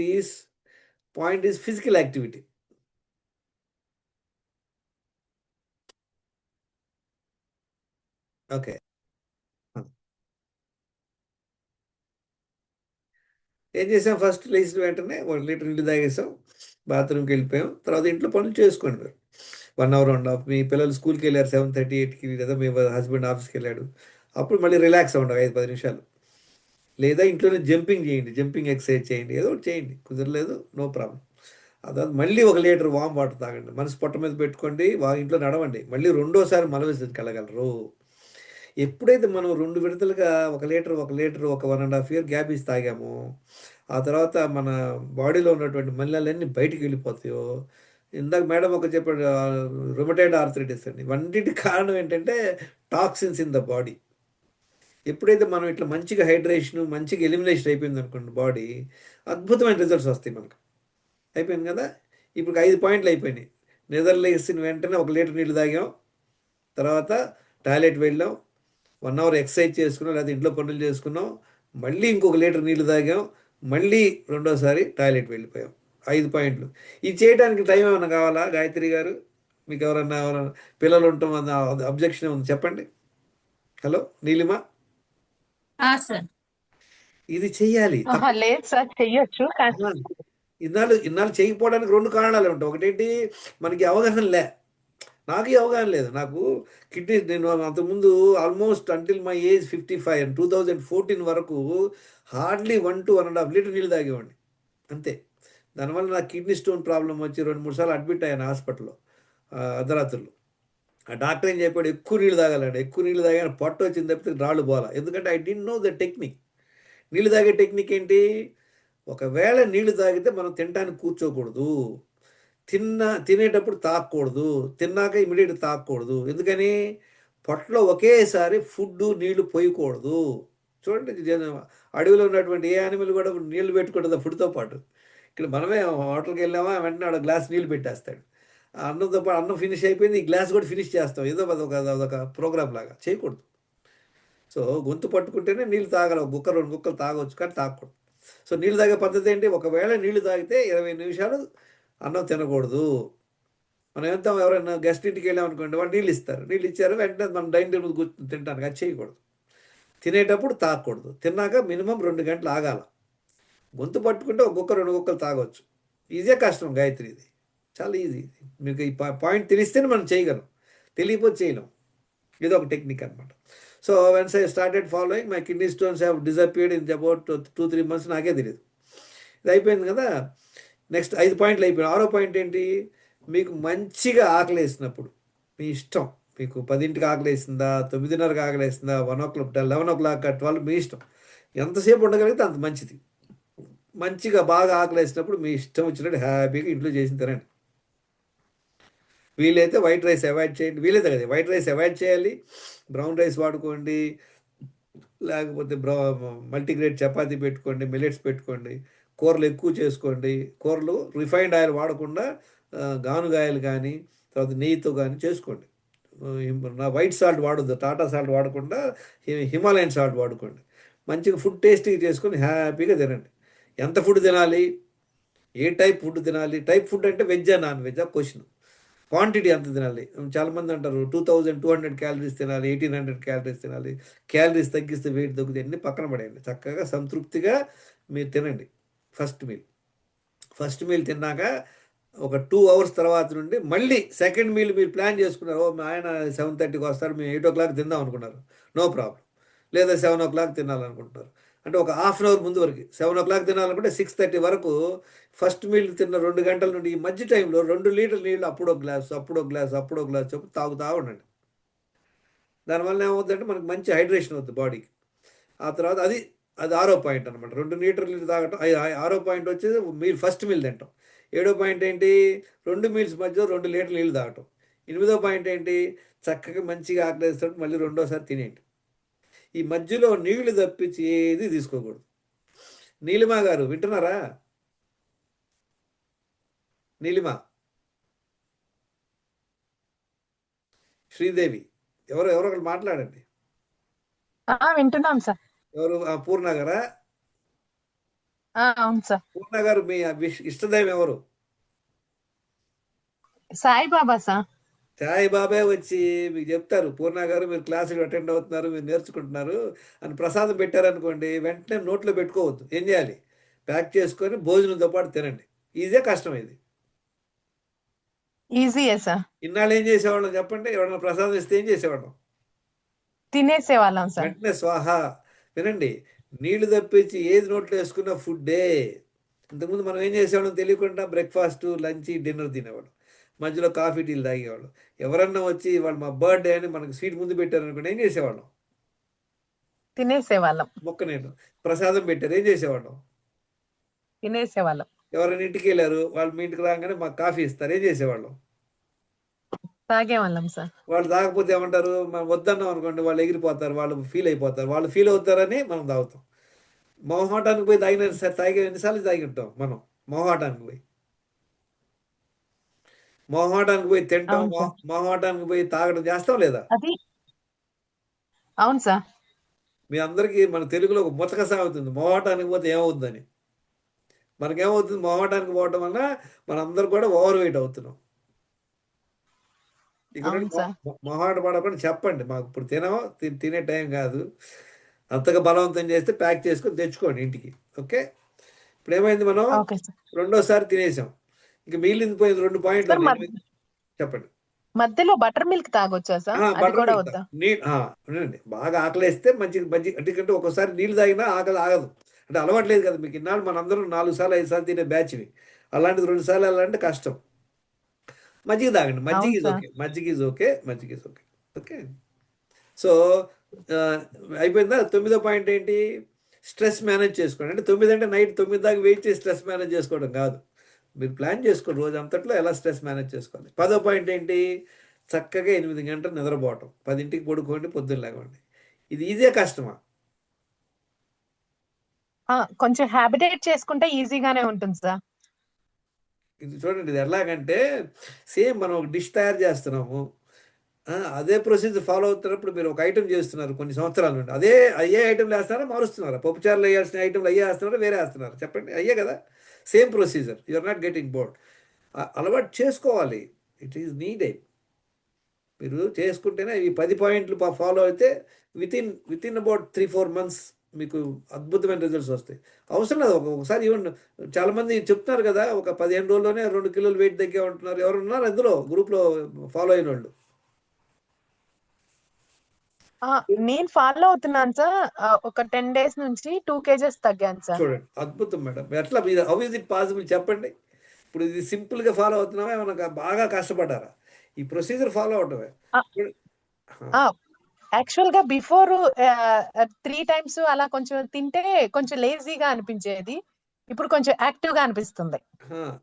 is physical activity. Okay. ఏం చేసాం? First లేచిన వెంటనే 1 litre నీళ్ళు తాగేసాం, బాత్రూమ్కి వెళ్ళిపోయాం. తర్వాత ఇంట్లో పనులు చేసుకోండి. మీరు 1 అవర్ 1.5 మీ పిల్లలు స్కూల్కి వెళ్ళారు 7:30-8కి, లేదా మీ హస్బెండ్ ఆఫీస్కి వెళ్ళాడు, అప్పుడు మళ్ళీ రిలాక్స్ అవ్వండి 5-10 నిమిషాలు. లేదా ఇంట్లోనే జంపింగ్ చేయండి, జంపింగ్ ఎక్సర్సైజ్ చేయండి, ఏదో ఒకటి చేయండి. కుదరలేదు, నో ప్రాబ్లం. ఆ తర్వాత మళ్ళీ 1 లీటర్ వామ్ వాటర్ తాగండి, మనసు పొట్ట మీద పెట్టుకోండి, ఇంట్లో నడవండి. మళ్ళీ రెండోసారి మలవిసర్జనకి వెళ్ళగలరు. ఎప్పుడైతే మనం 2 విడతలుగా 1 లీటర్ ఒక 1.5 ఇయర్ గ్యాప్ ఇచ్చి తాగామో, ఆ తర్వాత మన బాడీలో ఉన్నటువంటి మలినాలన్నీ బయటికి వెళ్ళిపోతాయో, ఇందాక మేడం ఒక చెప్పాడు రుమటైడ్ ఆర్థరైటిస్ అండి, ఇవన్నిటి కారణం ఏంటంటే టాక్సిన్స్ ఇన్ ద బాడీ. ఎప్పుడైతే మనం ఇట్లా మంచిగా హైడ్రేషన్, మంచిగా ఎలిమినేషన్ అయిపోయింది అనుకోండి బాడీ, అద్భుతమైన రిజల్ట్స్ వస్తాయి మనకు. అయిపోయింది కదా. ఇప్పుడు 5 పాయింట్లు అయిపోయినాయి. నిద్రలేసిన వెంటనే 1 లీటర్ నీళ్ళు తాగాం, తర్వాత టాయిలెట్ వెళ్ళాం, 1 అవర్ ఎక్సర్సైజ్ చేసుకున్నాం, లేదా ఇంట్లో పనులు చేసుకున్నాం, మళ్ళీ ఇంకొక లీటర్ నీళ్ళు తాగాం, మళ్ళీ రెండోసారి టాయిలెట్ వెళ్ళిపోయాం. 5 పాయింట్లు. ఇది చేయడానికి టైం ఏమైనా కావాలా గాయత్రి గారు? మీకు ఎవరన్నా పిల్లలు ఉండటం అన్న అబ్జెక్షన్ ఉంది చెప్పండి. హలో నీలిమ, ఇది చెయ్యాలి. లేదు సార్, చెయ్యొచ్చు కానీ ఇన్నాళ్ళు చేయకపోవడానికి 2 కారణాలు ఉంటాయి. ఒకటేంటి, మనకి అవగాహన నాకు ఈ అవగాహన లేదు. నాకు కిడ్నీ, నేను అంతకుముందు ఆల్మోస్ట్ అంటిల్ మై ఏజ్ 55 2014 వరకు హార్డ్లీ 1 to 1.5 లీటర్ నీళ్ళు తాగేవాడిని అంతే. దానివల్ల నాకు కిడ్నీ స్టోన్ ప్రాబ్లం వచ్చి 2-3 సార్లు అడ్మిట్ అయ్యాను హాస్పిటల్లో అర్ధరాత్రులు. ఆ డాక్టర్ ఏం చెప్పాడు, ఎక్కువ నీళ్ళు తాగాలండి. ఎక్కువ నీళ్ళు తాగాను పొట్ట వచ్చింది తప్పితే రాళ్ళు పోలా. ఎందుకంటే I didn't know the technique. నీళ్ళు తాగే టెక్నిక్ ఏంటి? ఒకవేళ నీళ్లు తాగితే మనం తినడానికి కూర్చోకూడదు, తినేటప్పుడు తాగకూడదు, తిన్నాక ఇమీడియట్ తాగకూడదు. ఎందుకని? పొట్టలో ఒకేసారి ఫుడ్ నీళ్లు పోయకూడదు. చూడండి, అడవిలో ఉన్నటువంటి ఏ యానిమల్ కూడా నీళ్లు పెట్టుకుంటుంది ఫుడ్తో పాటు. ఇక్కడ మనమే హోటల్కి వెళ్ళామా వెంటనే ఆడ గ్లాస్ నీళ్ళు పెట్టేస్తాడు. అన్నంతో పాటు అన్నం ఫినిష్ అయిపోయింది, ఈ గ్లాస్ కూడా ఫినిష్ చేస్తాం, ఏదో అదొక ప్రోగ్రామ్ లాగా చేయకూడదు. సో గొంతు పట్టుకుంటేనే నీళ్ళు తాగాలి, ఒక గుక్క 2 గుక్కలు తాగొచ్చు కానీ తాగకూడదు. సో నీళ్ళు తాగే పద్ధతి ఏంటి, ఒకవేళ నీళ్లు తాగితే 20 నిమిషాలు అన్నం తినకూడదు. మనం ఎంత ఎవరైనా గెస్ట్ ఇంటికి వెళ్ళామనుకోండి, వాళ్ళు నీళ్ళు ఇస్తారు, నీళ్ళు ఇచ్చారు వెంటనే మనం డైనింగ్ టేబుల్ కూర్చొని తింటానికి అది చేయకూడదు. తినేటప్పుడు తాగకూడదు, తిన్నాక మినిమం 2 గంటలు ఆగాల. గొంతు పట్టుకుంటే ఒక గుక్క 2 గుక్కలు తాగొచ్చు. ఈజీ కష్టం గాయత్రి, ఇది చాలా ఈజీ. మీకు ఈ పాయింట్ తెలిస్తేనే మనం చేయగలం, తెలియకపోతే చేయలేం. ఇది ఒక టెక్నిక్ అనమాట. So once I started following, my kidney stones have disappeared in about 2-3 months. నాకే తెలియదు. ఇది అయిపోయింది కదా, నెక్స్ట్ 5 పాయింట్లు అయిపోయినాయి. 6వ పాయింట్ ఏంటి, మీకు మంచిగా ఆకలి వేసినప్పుడు, మీ ఇష్టం, మీకు 10ంటికి ఆకలి వేసిందా, 9:30కి ఆకలి వేసిందా, 1 o'clock 11 o'clock 12, మీ ఇష్టం, ఎంతసేపు ఉండగలిగితే అంత మంచిది. మంచిగా బాగా ఆకలి వేసినప్పుడు మీ ఇష్టం వచ్చినట్టు హ్యాపీగా ఇంట్లో చేసిన తినండి. వీలైతే వైట్ రైస్ అవాయిడ్ చేయండి, వీలైతే కదా వైట్ రైస్ అవాయిడ్ చేయాలి, బ్రౌన్ రైస్ వాడుకోండి, లేకపోతే మల్టీగ్రేడ్ చపాతీ పెట్టుకోండి, మిల్లెట్స్ పెట్టుకోండి, కూరలు ఎక్కువ చేసుకోండి. కూరలు రిఫైన్డ్ ఆయిల్ వాడకుండా గానుగాయలు కానీ తర్వాత నెయ్యితో కానీ చేసుకోండి. వైట్ సాల్ట్ వాడొద్దు, టాటా సాల్ట్ వాడకుండా హిమాలయన్ సాల్ట్ వాడుకోండి. మంచిగా ఫుడ్ టేస్టీగా చేసుకొని హ్యాపీగా తినండి. ఎంత ఫుడ్ తినాలి, ఏ టైప్ ఫుడ్ తినాలి, టైప్ ఫుడ్ అంటే వెజ్జా నాన్ వెజ్జా క్వశ్చన్, క్వాంటిటీ ఎంత తినాలి. చాలామంది అంటారు 2200 క్యాలరీస్ తినాలి, 1800 క్యాలరీస్ తినాలి, క్యాలరీస్ తగ్గిస్తే వెయిట్ తగ్గుతుంది, అన్ని పక్కన పడేయండి. చక్కగా సంతృప్తిగా మీరు తినండి. ఫస్ట్ మీల్ తిన్నాక ఒక 2 hours తర్వాత నుండి మళ్ళీ సెకండ్ మీల్ మీరు ప్లాన్ చేసుకున్నారు. మా ఆయన 7:30కి వస్తారు, మేము 8 o'clock తిందాం అనుకున్నారు, నో ప్రాబ్లం. లేదా 7 o'clock తినాలనుకుంటున్నారు అంటే ఒక హాఫ్ అన్ అవర్ ముందు వరకు, 7 o'clock తినాలనుకుంటే 6:30 వరకు ఫస్ట్ మీల్ తిన్న 2 గంటల నుండి ఈ మధ్య టైంలో 2 లీటర్ల నీళ్ళు అప్పుడో గ్లాస్ చెప్పి తాగుతూ ఉండండి. దానివల్ల ఏమవుతుందంటే మనకు మంచి హైడ్రేషన్ అవుతుంది బాడీకి. ఆ తర్వాత అది 6వ పాయింట్ అనమాట, 2 లీటర్ల నీళ్ళు తాగటం. 6వ పాయింట్ వచ్చేసి మీరు ఫస్ట్ మీల్ తింటాం. 7వ పాయింట్ ఏంటి, 2 మీల్స్ మధ్య 2 లీటర్ల నీళ్ళు తాగటం. 8వ పాయింట్ ఏంటి, చక్కగా మంచిగా ఆకలేస్తాడు మళ్ళీ 2వసారి తినేయండి. ఈ మధ్యలో నీళ్లు తప్పించి ఏది తీసుకోకూడదు. నీలిమా గారు వింటున్నారా, నీలిమా, శ్రీదేవి, ఎవరొకరు మాట్లాడండి. వింటున్నాం సార్. ఎవరు, పూర్ణ గారా? అవును సార్. పూర్ణ గారు మీ ఇష్టదైవం ఎవరు? సాయిబాబా సార్. సాయిబాబే వచ్చి మీకు చెప్తారు, పూర్ణ గారు మీరు క్లాసులు అటెండ్ అవుతున్నారు, మీరు నేర్చుకుంటున్నారు అని ప్రసాదం పెట్టారనుకోండి, వెంటనే నోట్లో పెట్టుకోవద్దు. ఏం చేయాలి, ప్యాక్ చేసుకొని భోజనంతో పాటు తినండి. ఈజీ కష్టం ఇది? ఈజీయే సార్. ఇన్నాళ్ళు ఏం చేసేవాళ్ళం చెప్పండి, ఎవరైనా ప్రసాదం ఇస్తే ఏం చేసేవాళ్ళం, తినేసేవాళ్ళం సార్. వెంటనే స్వాహా. వినండి, నీళ్లు తప్పించి ఏది నోట్లో వేసుకున్న ఫుడ్డే. ఇంతకుముందు మనం ఏం చేసేవాళ్ళం తెలియకుండా బ్రేక్ఫాస్ట్, లంచ్, డిన్నర్ తినేవాళ్ళం, మధ్యలో కాఫీ టీలు తాగేవాళ్ళం. ఎవరన్నా వచ్చి వాళ్ళు మా బర్త్డే అని మనకు స్వీట్ ముందు పెట్టారు అనుకోండి, ఏం చేసేవాళ్ళం, తినేసేవాళ్ళం. నేను ప్రసాదం పెట్టారు, ఏం చేసేవాళ్ళం, తినేసేవాళ్ళం. ఎవరైనా ఇంటికి వెళ్ళారు, వాళ్ళు మీ ఇంటికి రాగానే మాకు కాఫీ ఇస్తారు, ఏం చేసేవాళ్ళం, తాగేవాళ్ళం సార్. వాళ్ళు తాగకపోతే ఏమంటారు, మనం వద్దన్నాం అనుకోండి, వాళ్ళు ఎగిరిపోతారు, వాళ్ళు ఫీల్ అయిపోతారు, వాళ్ళు ఫీల్ అవుతారని మనం తాగుతాం. మొహమాటానికి పోయి తాగే ఎన్నిసార్లు తాగి ఉంటాం మనం, మొహమాటానికి పోయి తింటాం, అవును సార్. మొహమాటానికి పోయి తాగడం చేస్తాం లేదా? అది అవును సార్. మీ అందరికీ మన తెలుగులో ఒక ముతక సాగుతుంది, మొహమాటానికి పోతే ఏమవుతుందని. మనకేమవుతుంది, మొహమాటానికి పోవటం వల్ల మనందరూ కూడా ఓవర్ వెయిట్ అవుతున్నాం. ఇక్కడ అవును సార్. మొహమాట పడకుండా చెప్పండి, మాకు ఇప్పుడు తినే టైం కాదు, అంతగా బలవంతం చేస్తే ప్యాక్ చేసుకొని తెచ్చుకోండి ఇంటికి. ఓకే, ఇప్పుడు ఏమైంది, మనం ఓకే సార్. 2వసారి తినేసాం, ఇంకా మిగిలింది పోయింది 2 పాయింట్లు సార్, ఉన్నాయి. చెప్పండి. మధ్యలో బటర్ మిల్క్ తాగొచ్చా సార్? అది బటర్ కూడా మిల్క్ వద్దా? వినండి, బాగా ఆకలేస్తే మంచి ఎందుకంటే ఒకసారి నీళ్ళు తాగినా ఆకలి ఆగదు. అంటే అలవాట్లేదు కదా మీకు, ఇన్నాళ్ళు మనందరం 4 సార్లు 5 సార్లు తినే బ్యాచ్వి, అలాంటిది 2 సార్లు వెళ్ళాలంటే కష్టం. మజ్జిగ తాగండి, మజ్జిగ ఈజ్ ఓకే. ఓకే, సో అయిపోయిందా? 9వ పాయింట్ ఏంటి, స్ట్రెస్ మేనేజ్ చేసుకోండి. అంటే 9 అంటే నైట్ 9 దాకా వెయిట్ చేసి స్ట్రెస్ మేనేజ్ చేసుకోవడం కాదు, మీరు ప్లాన్ చేసుకోండి రోజు అంతట్లో ఎలా స్ట్రెస్ మేనేజ్ చేసుకోవాలి. 10వ పాయింట్ ఏంటి, చక్కగా 8 గంటలు నిద్రపోవటం, 10ంటికి పడుకోండి, పొద్దున్న లేకండి. ఇది ఈజీ కష్టమా? కొంచెం హ్యాబిటేట్ చేసుకుంటే ఈజీగానే ఉంటుంది సార్. ఇది చూడండి, ఇది ఎలాగంటే సేమ్ మనం ఒక డిష్ తయారు చేస్తున్నాము. అదే ప్రొసీజర్ ఫాలో అవుతున్నప్పుడు మీరు ఒక ఐటెం చేస్తున్నారు కొన్ని సంవత్సరాల నుండి, అయ్యే ఐటెంలు వేస్తున్నారా, మారుస్తున్నారా? పప్పుచారులు వేయాల్సిన ఐటెంలు అయ్యే వేస్తున్నారా, వేరే వేస్తున్నారా? చెప్పండి, అయ్యే కదా. Same procedure, you are not getting bored. అలవాటు చేసుకోవాలి, ఇట్ ఈస్ నీడెడ్. మీరు చేసుకుంటేనే ఈ 10 పాయింట్లు ఫాలో అయితే వితిన్ అబౌట్ 3-4 months మీకు అద్భుతమైన రిజల్ట్స్ వస్తాయి. అవసరం లేదు ఒకసారి ఈవెన్ చాలామంది చెప్తున్నారు కదా, ఒక 15 రోజుల్లోనే 2 kilos వెయిట్ తగ్గా ఉంటున్నారు. ఎవరు ఉన్నారు అందులో గ్రూప్లో ఫాలో అయిన వాళ్ళు? నేను ఫాలో అవుతున్నాను సార్. ఒక 10 days నుంచి 2 kgs తగ్గాను సార్. చూడండి, అద్భుతం మేడం. ఎట్లా మీరు, హౌ ఇస్ ఇట్ పాసిబుల్ చెప్పండి. ఇప్పుడు ఇది సింపుల్గా ఫాలో అవుతున్నావా, ఏమన్నా బాగా కష్టపడ్డారా? ఈ ప్రొసీజర్ ఫాలో అవటమే. యాక్చువల్ గా బిఫోర్ 3 times అలా కొంచెం తింటే కొంచెం లేజీగా అనిపించేది, ఇప్పుడు కొంచెం యాక్టివ్ గా అనిపిస్తుంది.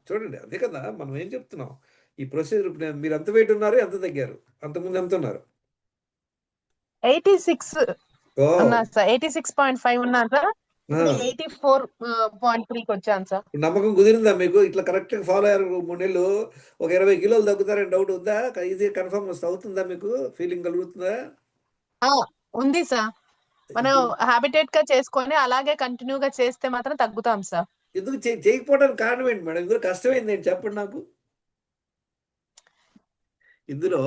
చూడండి, అదే కదా మనం ఏం చెప్తున్నాం. ఈ ప్రొసీజర్ మీరు ఎంత వెయిట్ ఉన్నారు, ఎంత తగ్గారు, అంతకుముందు ఎంత ఉన్నారు? 86 ఉన్నా సార్, 86.5 ఉన్నాను సార్. 84.3కి వచ్చాను సార్. నమ్మకం కుదిరిందా మీకు? ఇట్లా కరెక్ట్గా ఫాలో అయ్యారు 3 నెలలు, ఒక 20 kilos తగ్గుతారని డౌట్ ఉందా? ఈజీగా కన్ఫర్మ్ అవుతుందా? మీకు ఫీలింగ్ కలుగుతుందా? ఉంది సార్. మనం హ్యాబిటేట్ గా చేసుకొని అలాగే కంటిన్యూగా చేస్తే మాత్రం తగ్గుతాం సార్. ఎందుకు చేయకపోవడానికి కారణం ఏంటి మేడం? ఇందులో కష్టమైంది ఏంటి చెప్పండి నాకు. ఇందులో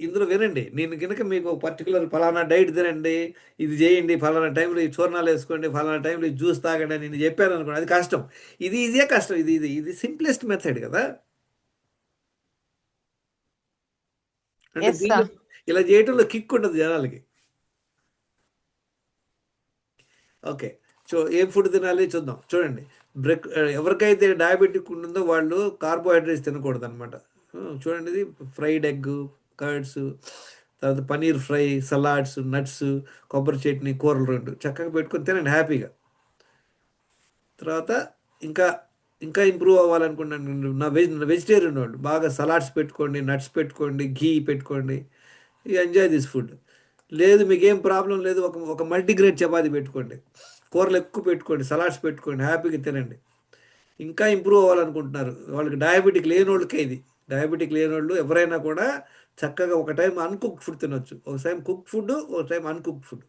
ఇందులో వినండి, నేను కనుక మీకు పర్టికులర్ ఫలానా డైట్ తినండి, ఇది చేయండి, ఫలానా టైంలో ఈ చూర్ణాలు వేసుకోండి, ఫలానా టైంలో ఈ జ్యూస్ తాగండి అని నేను చెప్పాను అనుకోండి, అది కష్టం. ఇది ఈజీగా కష్టం. ఇది సింప్లెస్ట్ మెథడ్ కదా. అంటే దీంట్లో ఇలా చేయటంలో కిక్ ఉండదు జనాలకి. ఓకే, ఏం ఫుడ్ తినాలి చూద్దాం. చూడండి, ఎవరికైతే డయాబెటిక్ ఉంటుందో వాళ్ళు కార్బోహైడ్రేట్స్ తినకూడదు అనమాట. చూడండి, ఇది ఫ్రైడ్ ఎగ్, కర్డ్స్, తర్వాత పనీర్ ఫ్రై, సలాడ్స్, నట్స్, కొబ్బరి చట్నీ, కూరలు 2 చక్కగా పెట్టుకొని తినండి హ్యాపీగా. తర్వాత ఇంకా ఇంప్రూవ్ అవ్వాలనుకుంటున్నాను నా వెజిటేరియన్ వాళ్ళు, బాగా సలాడ్స్ పెట్టుకోండి, నట్స్ పెట్టుకోండి, ఘీ పెట్టుకోండి, ఎంజాయ్ దిస్ ఫుడ్. లేదు మీకేం ప్రాబ్లం లేదు, ఒక మల్టీగ్రేన్ చపాతీ పెట్టుకోండి, కూరలు ఎక్కువ పెట్టుకోండి, సలాడ్స్ పెట్టుకోండి, హ్యాపీగా తినండి. ఇంకా ఇంప్రూవ్ అవ్వాలనుకుంటున్నారు వాళ్ళకి, డయాబెటిక్ లేని వాళ్ళకే ఇది. డయాబెటిక్ లేని వాళ్ళు ఎవరైనా కూడా చక్కగా ఒక టైం అన్కుక్డ్ ఫుడ్ తినొచ్చు, ఒక టైం కుక్డ్ ఫుడ్, ఒక time uncooked food.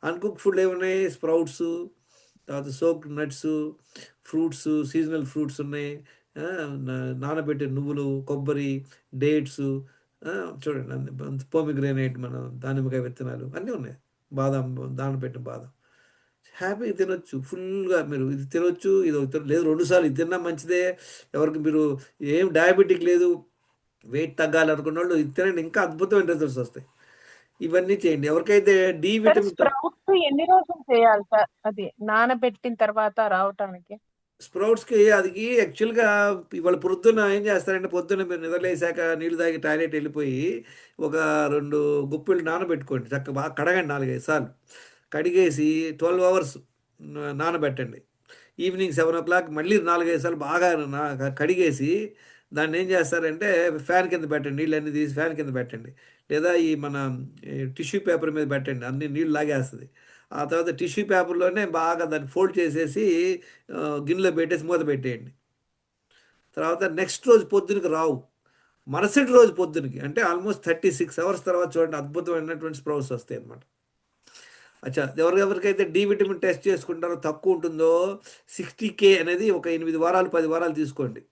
Uncooked food ఏమున్నాయి? స్ప్రౌట్స్, తర్వాత soaked nuts, fruits, seasonal fruits ఉన్నాయి, నానబెట్టే నువ్వులు, కొబ్బరి, డేట్స్, చూడండి పోమిగ్రేనేట్, మన దానిమ్మకాయ విత్తనాలు అన్నీ ఉన్నాయి, బాదం, నానబెట్టిన బాదం, హ్యాపీగా తినొచ్చు ఫుల్గా. మీరు ఇది తినొచ్చు, ఇది లేదు 2 సార్లు ఇది తిన్నా మంచిదే. ఎవరికి మీరు ఏం డయాబెటిక్ లేదు, వెయిట్ తగ్గాలనుకున్న వాళ్ళు ఇది తినండి, ఇంకా అద్భుతమైన రిజల్ట్స్ వస్తాయి. ఇవన్నీ చేయండి. ఎవరికైతే డి విటమిన్, ఎన్ని రోజులు చేయాలి సార్ అది నానబెట్టిన తర్వాత రావటానికి? స్ప్రౌట్స్కి అది యాక్చువల్గా ఇవాళ పొద్దున్న ఏం చేస్తారంటే, పొద్దున్న మీరు నిద్రలేసాక నీళ్ళు తాగి టాయిలెట్ వెళ్ళిపోయి ఒక 2 గుప్పిళ్ళు నానబెట్టుకోండి, చక్కగా బాగా కడగండి 4-5 సార్లు, కడిగేసి 12 hours నానబెట్టండి. ఈవినింగ్ 7 o'clock మళ్ళీ 4-5 సార్లు బాగా కడిగేసి దాన్ని ఏం చేస్తారంటే ఫ్యాన్ కింద పెట్టండి, నీళ్ళన్నీ తీసి ఫ్యాన్ కింద పెట్టండి, లేదా ఈ మన టిష్యూ పేపర్ మీద పెట్టండి, అన్ని నీళ్ళు లాగేస్తుంది. ఆ తర్వాత టిష్యూ పేపర్లోనే బాగా దాన్ని ఫోల్డ్ చేసేసి గిన్నెలో పెట్టేసి మూత పెట్టేయండి. తర్వాత నెక్స్ట్ రోజు పొద్దునకి రావు, మరుసటి రోజు పొద్దునకి, అంటే ఆల్మోస్ట్ 36 hours తర్వాత చూడండి అద్భుతమైనటువంటి స్ప్రౌట్స్ వస్తాయి అన్నమాట. అచ్చా, ఎవరికైతే డి విటమిన్ టెస్ట్ చేసుకుంటారో తక్కువ ఉంటుందో 60K అనేది ఒక 8 వారాలు 10 వారాలు తీసుకోండి.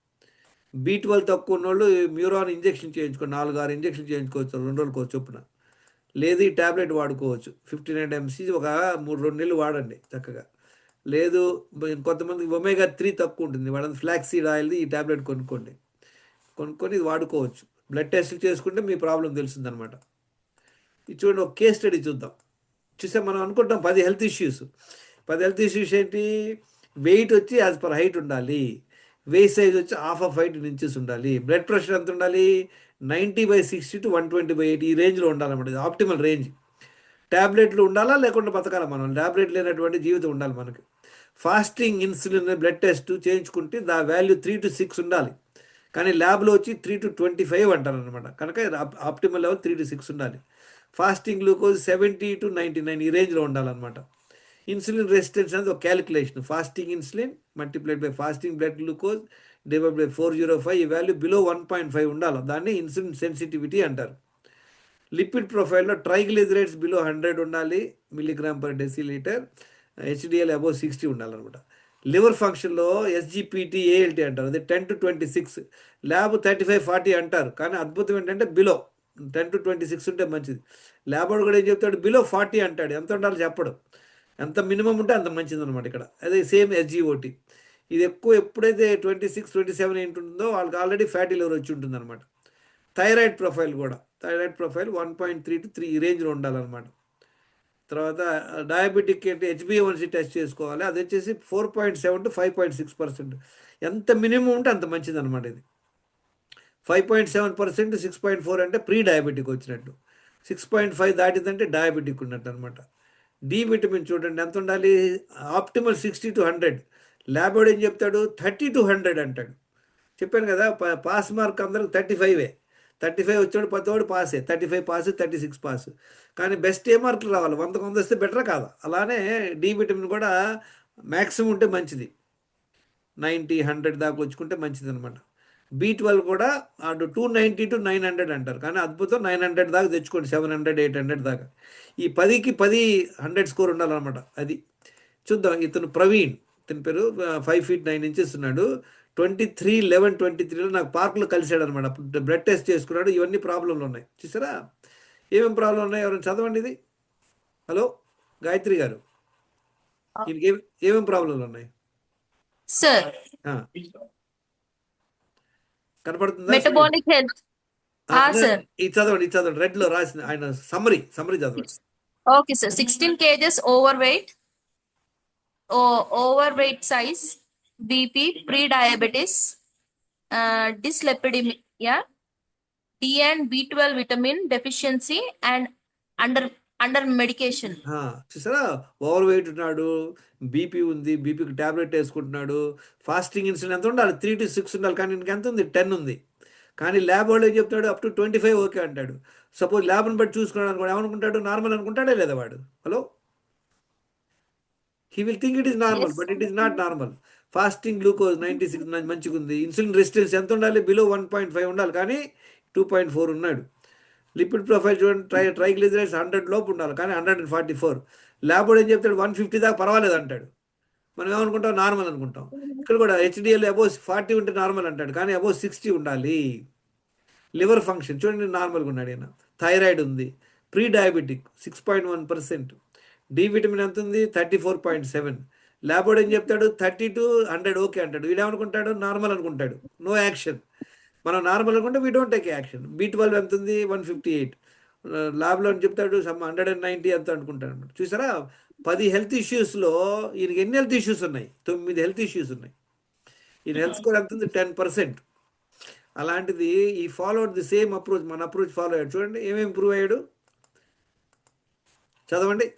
B12 తక్కువ ఉన్నోళ్ళు మ్యూరాన్ ఇంజెక్షన్ చేయించుకోండి, 4-6 ఇంజెక్షన్ చేయించుకోవచ్చు 2 రోజులకు చొప్పున. లేదు ఈ ట్యాబ్లెట్ వాడుకోవచ్చు 59 mg, ఒక 3-2 నెలలు వాడండి చక్కగా. లేదు కొంతమందికి ఒమేగా 3 తక్కువ ఉంటుంది, వాళ్ళని ఫ్లాక్సీడ్ ఆయిల్ది ఈ ట్యాబ్లెట్ కొనుక్కొని ఇది వాడుకోవచ్చు. బ్లడ్ టెస్ట్ చేసుకుంటే మీ ప్రాబ్లం తెలుస్తుందన్నమాట. ఇది చూడండి, ఒక కేస్ స్టడీ చూద్దాం. చూసా, మనం అనుకుంటాం 10 హెల్త్ ఇష్యూస్. 10 హెల్త్ ఇష్యూస్ ఏంటి? వెయిట్ వచ్చి యాజ్ పర్ హైట్ ఉండాలి, వేస్ట్ సైజ్ వచ్చి ½ of height ఇంచెస్ ఉండాలి, బ్లడ్ ప్రెషర్ ఎంత ఉండాలి? 90/60 to 120/80 ఈ రేంజ్లో ఉండాలన్నమాట. ఇది ఆప్టిమల్ రేంజ్. ట్యాబ్లెట్లు ఉండాలా లేకుండా బతకాలా మనం? ట్యాబ్లెట్ లేనటువంటి జీవితం ఉండాలి మనకి. ఫాస్టింగ్ ఇన్సులిన్ బ్లడ్ టెస్ట్ చేయించుకుంటే దా వాల్యూ 3 to 6 ఉండాలి, కానీ ల్యాబ్లో వచ్చి 3 to 25 అంటారు అనమాట. కనుక ఆప్టిమల్ లెవెల్ 3 to 6 ఉండాలి. ఫాస్టింగ్ గ్లూకోజ్ 70 to 99 ఈ రేంజ్లో ఉండాలన్నమాట. ఇన్సులిన్ రెసిస్టెన్స్ అనేది ఒక calculation. Fasting insulin multiplied by fasting blood glucose divide by 405, ఈ వాల్యూ బిలో 1.5 ఉండాలి. దాన్ని ఇన్సులిన్ సెన్సిటివిటీ అంటారు. లిపిడ్ ప్రొఫైల్లో ట్రైగ్లిజరైడ్స్ బిలో 100 ఉండాలి milligram per decilitre, HDL above 60 ఉండాలన్నమాట. లివర్ ఫంక్షన్లో ఎస్జిపిటి ఏఎల్టీ అంటారు, అది 10 to 26, ల్యాబ్ 35-40 అంటారు. కానీ అద్భుతం ఏంటంటే బిలో 10 to 26 ఉంటే మంచిది. ల్యాబ్ వాడు కూడా ఏం చెప్తాడు, బిలో 40 అంటాడు. ఎంత ఉండాలో చెప్పడు, ఎంత మినిమం ఉంటే అంత మంచిది అనమాట. ఇక్కడ అదే సేమ్ ఎస్జిఓటి. ఇది ఎక్కువ ఎప్పుడైతే 26-27 ఏంటి ఉంటుందో వాళ్ళకి ఆల్రెడీ ఫ్యాటీ లివర్ వచ్చి ఉంటుంది అనమాట. థైరాయిడ్ ప్రొఫైల్ కూడా, థైరాయిడ్ ప్రొఫైల్ 1.3 to 3 ఈ రేంజ్లో ఉండాలన్నమాట. తర్వాత డయాబెటిక్ అంటే హెచ్బిఏవన్సీ టెస్ట్ చేసుకోవాలి, అది వచ్చేసి 4.7 to 5.6%. ఎంత మినిమం ఉంటే అంత మంచిది అనమాట. ఇది 5.7%, 6.4 అంటే ప్రీ డయాబెటిక్ వచ్చినట్టు, 6.5 దాటిందంటే డయాబెటిక్ ఉన్నట్టు అనమాట. డి విటమిన్ చూడండి ఎంత ఉండాలి, ఆప్టిమల్ 60 to 100. ల్యాబ్ వాడు ఏం చెప్తాడు, 30 to 100 అంటాడు. చెప్పాను కదా, పాస్ మార్క్ అందరికి 35. 35 వచ్చాడు పతోడు పాసే, 35 పాస్, 36 పాస్. కానీ బెస్ట్ ఏ మార్కులు రావాలి, 100కు 100 వస్తే బెటరా కాదా? అలానే డి విటమిన్ కూడా మ్యాక్సిమం ఉంటే మంచిది, 90-100 దాకా వచ్చుకుంటే మంచిది అనమాట. B12 కూడా అటు 290 to 900 అంటారు, కానీ అద్భుతం 900 దాకా తెచ్చుకోండి, 700-800 దాకా. ఈ 10కి 10 100 స్కోర్ ఉండాలన్నమాట. అది చూద్దాం. ఇతను ప్రవీణ్, ఇతని పేరు 5 feet 9 inches ఉన్నాడు. 23/11/23లో నాకు పార్కులో కలిసాడు అనమాట. అప్పుడు బ్లడ్ టెస్ట్ చేసుకున్నాడు. ఇవన్నీ ప్రాబ్లంలు ఉన్నాయి, చూసారా ఏమేమి ప్రాబ్లం ఉన్నాయి, ఎవరైనా చదవండి ఇది. హలో గాయత్రి గారు, దీనికి ఏమేమి ప్రాబ్లంలు ఉన్నాయి సార్, కనపడుతుందా? Metabolic health. సార్ ఇది చదవండి, రెడ్ లో రాసిన ఆయన సమ్మరీ చదవండి. Okay sir. 16 kgs overweight size, BP, pre-diabetes, dyslipidemia, D and B12 vitamin deficiency, and under medication. చూసారా, ఓవర్ వెయిట్ ఉన్నాడు, బీపీ ఉంది, బీపీకి టాబ్లెట్ వేసుకుంటున్నాడు. ఫాస్టింగ్ ఇన్సులిన్ ఎంత ఉండాలి, 3 to 6 ఉండాలి, కానీ ఇంక ఎంత ఉంది, 10 ఉంది. కానీ ల్యాబ్ వాళ్ళు ఏం చెప్తాడు, అప్ టు 25 ఓకే అంటాడు. సపోజ్ ల్యాబ్ని బట్టి చూసుకున్నాడు అనుకోండి, ఏమనుకుంటాడు, నార్మల్ అనుకుంటాడే లేదా వాడు? Hello, he will think it is normal, but it is not normal. Fasting glucose 96 మంచిగా ఉంది. ఇన్సులిన్ రెసిస్టెన్స్ ఎంత ఉండాలి, బిలో 1.5 ఉండాలి, కానీ 2.4 ఉన్నాడు. లిపిడ్ ప్రొఫైల్ చూడండి, ట్రైగ్లిజరైడ్స్ 100 లోపు ఉండాలి, కానీ 144. ల్యాబ్ ఏం చెప్తాడు, 150 దాకా పర్వాలేదు అంటాడు. మనం ఏమనుకుంటాం, నార్మల్ అనుకుంటాం. ఇక్కడ కూడా హెచ్డిఎల్ అబోవ్ 40 ఉంటే నార్మల్ అంటాడు, కానీ అబోవ్ 60 ఉండాలి. లివర్ ఫంక్షన్ చూడండి, నార్మల్గా ఉన్నాడు ఈయన. థైరాయిడ్ ఉంది, ప్రీ డయాబెటిక్ 6.1%. డి విటమిన్ ఎంత ఉంది, 34.7. ల్యాబ్ ఏం చెప్తాడు, 30 to 100 ఓకే అంటాడు. వీడేమనుకుంటాడు, నార్మల్ అనుకుంటాడు, నో యాక్షన్. మనం నార్మల్ అనుకుంటే we don't take action. B12 ఎంత ఉంది, 158. ల్యాబ్లో అని చెప్తాడు 190 ఎంత అనుకుంటాడు అనమాట. చూసారా, 10 హెల్త్ ఇష్యూస్లో ఈయనకి ఎన్ని హెల్త్ ఇష్యూస్ ఉన్నాయి, 9 హెల్త్ ఇష్యూస్ ఉన్నాయి. ఈయన హెల్త్ స్కోర్ ఎంత ఉంది, 10%. అలాంటిది ఈ ఫాలోడ్ ది సేమ్ అప్రోచ్, మన అప్రోచ్ ఫాలో అయ్యాడు. చూడండి ఏమేమి ఇంప్రూవ్ అయ్యాడు, చదవండి.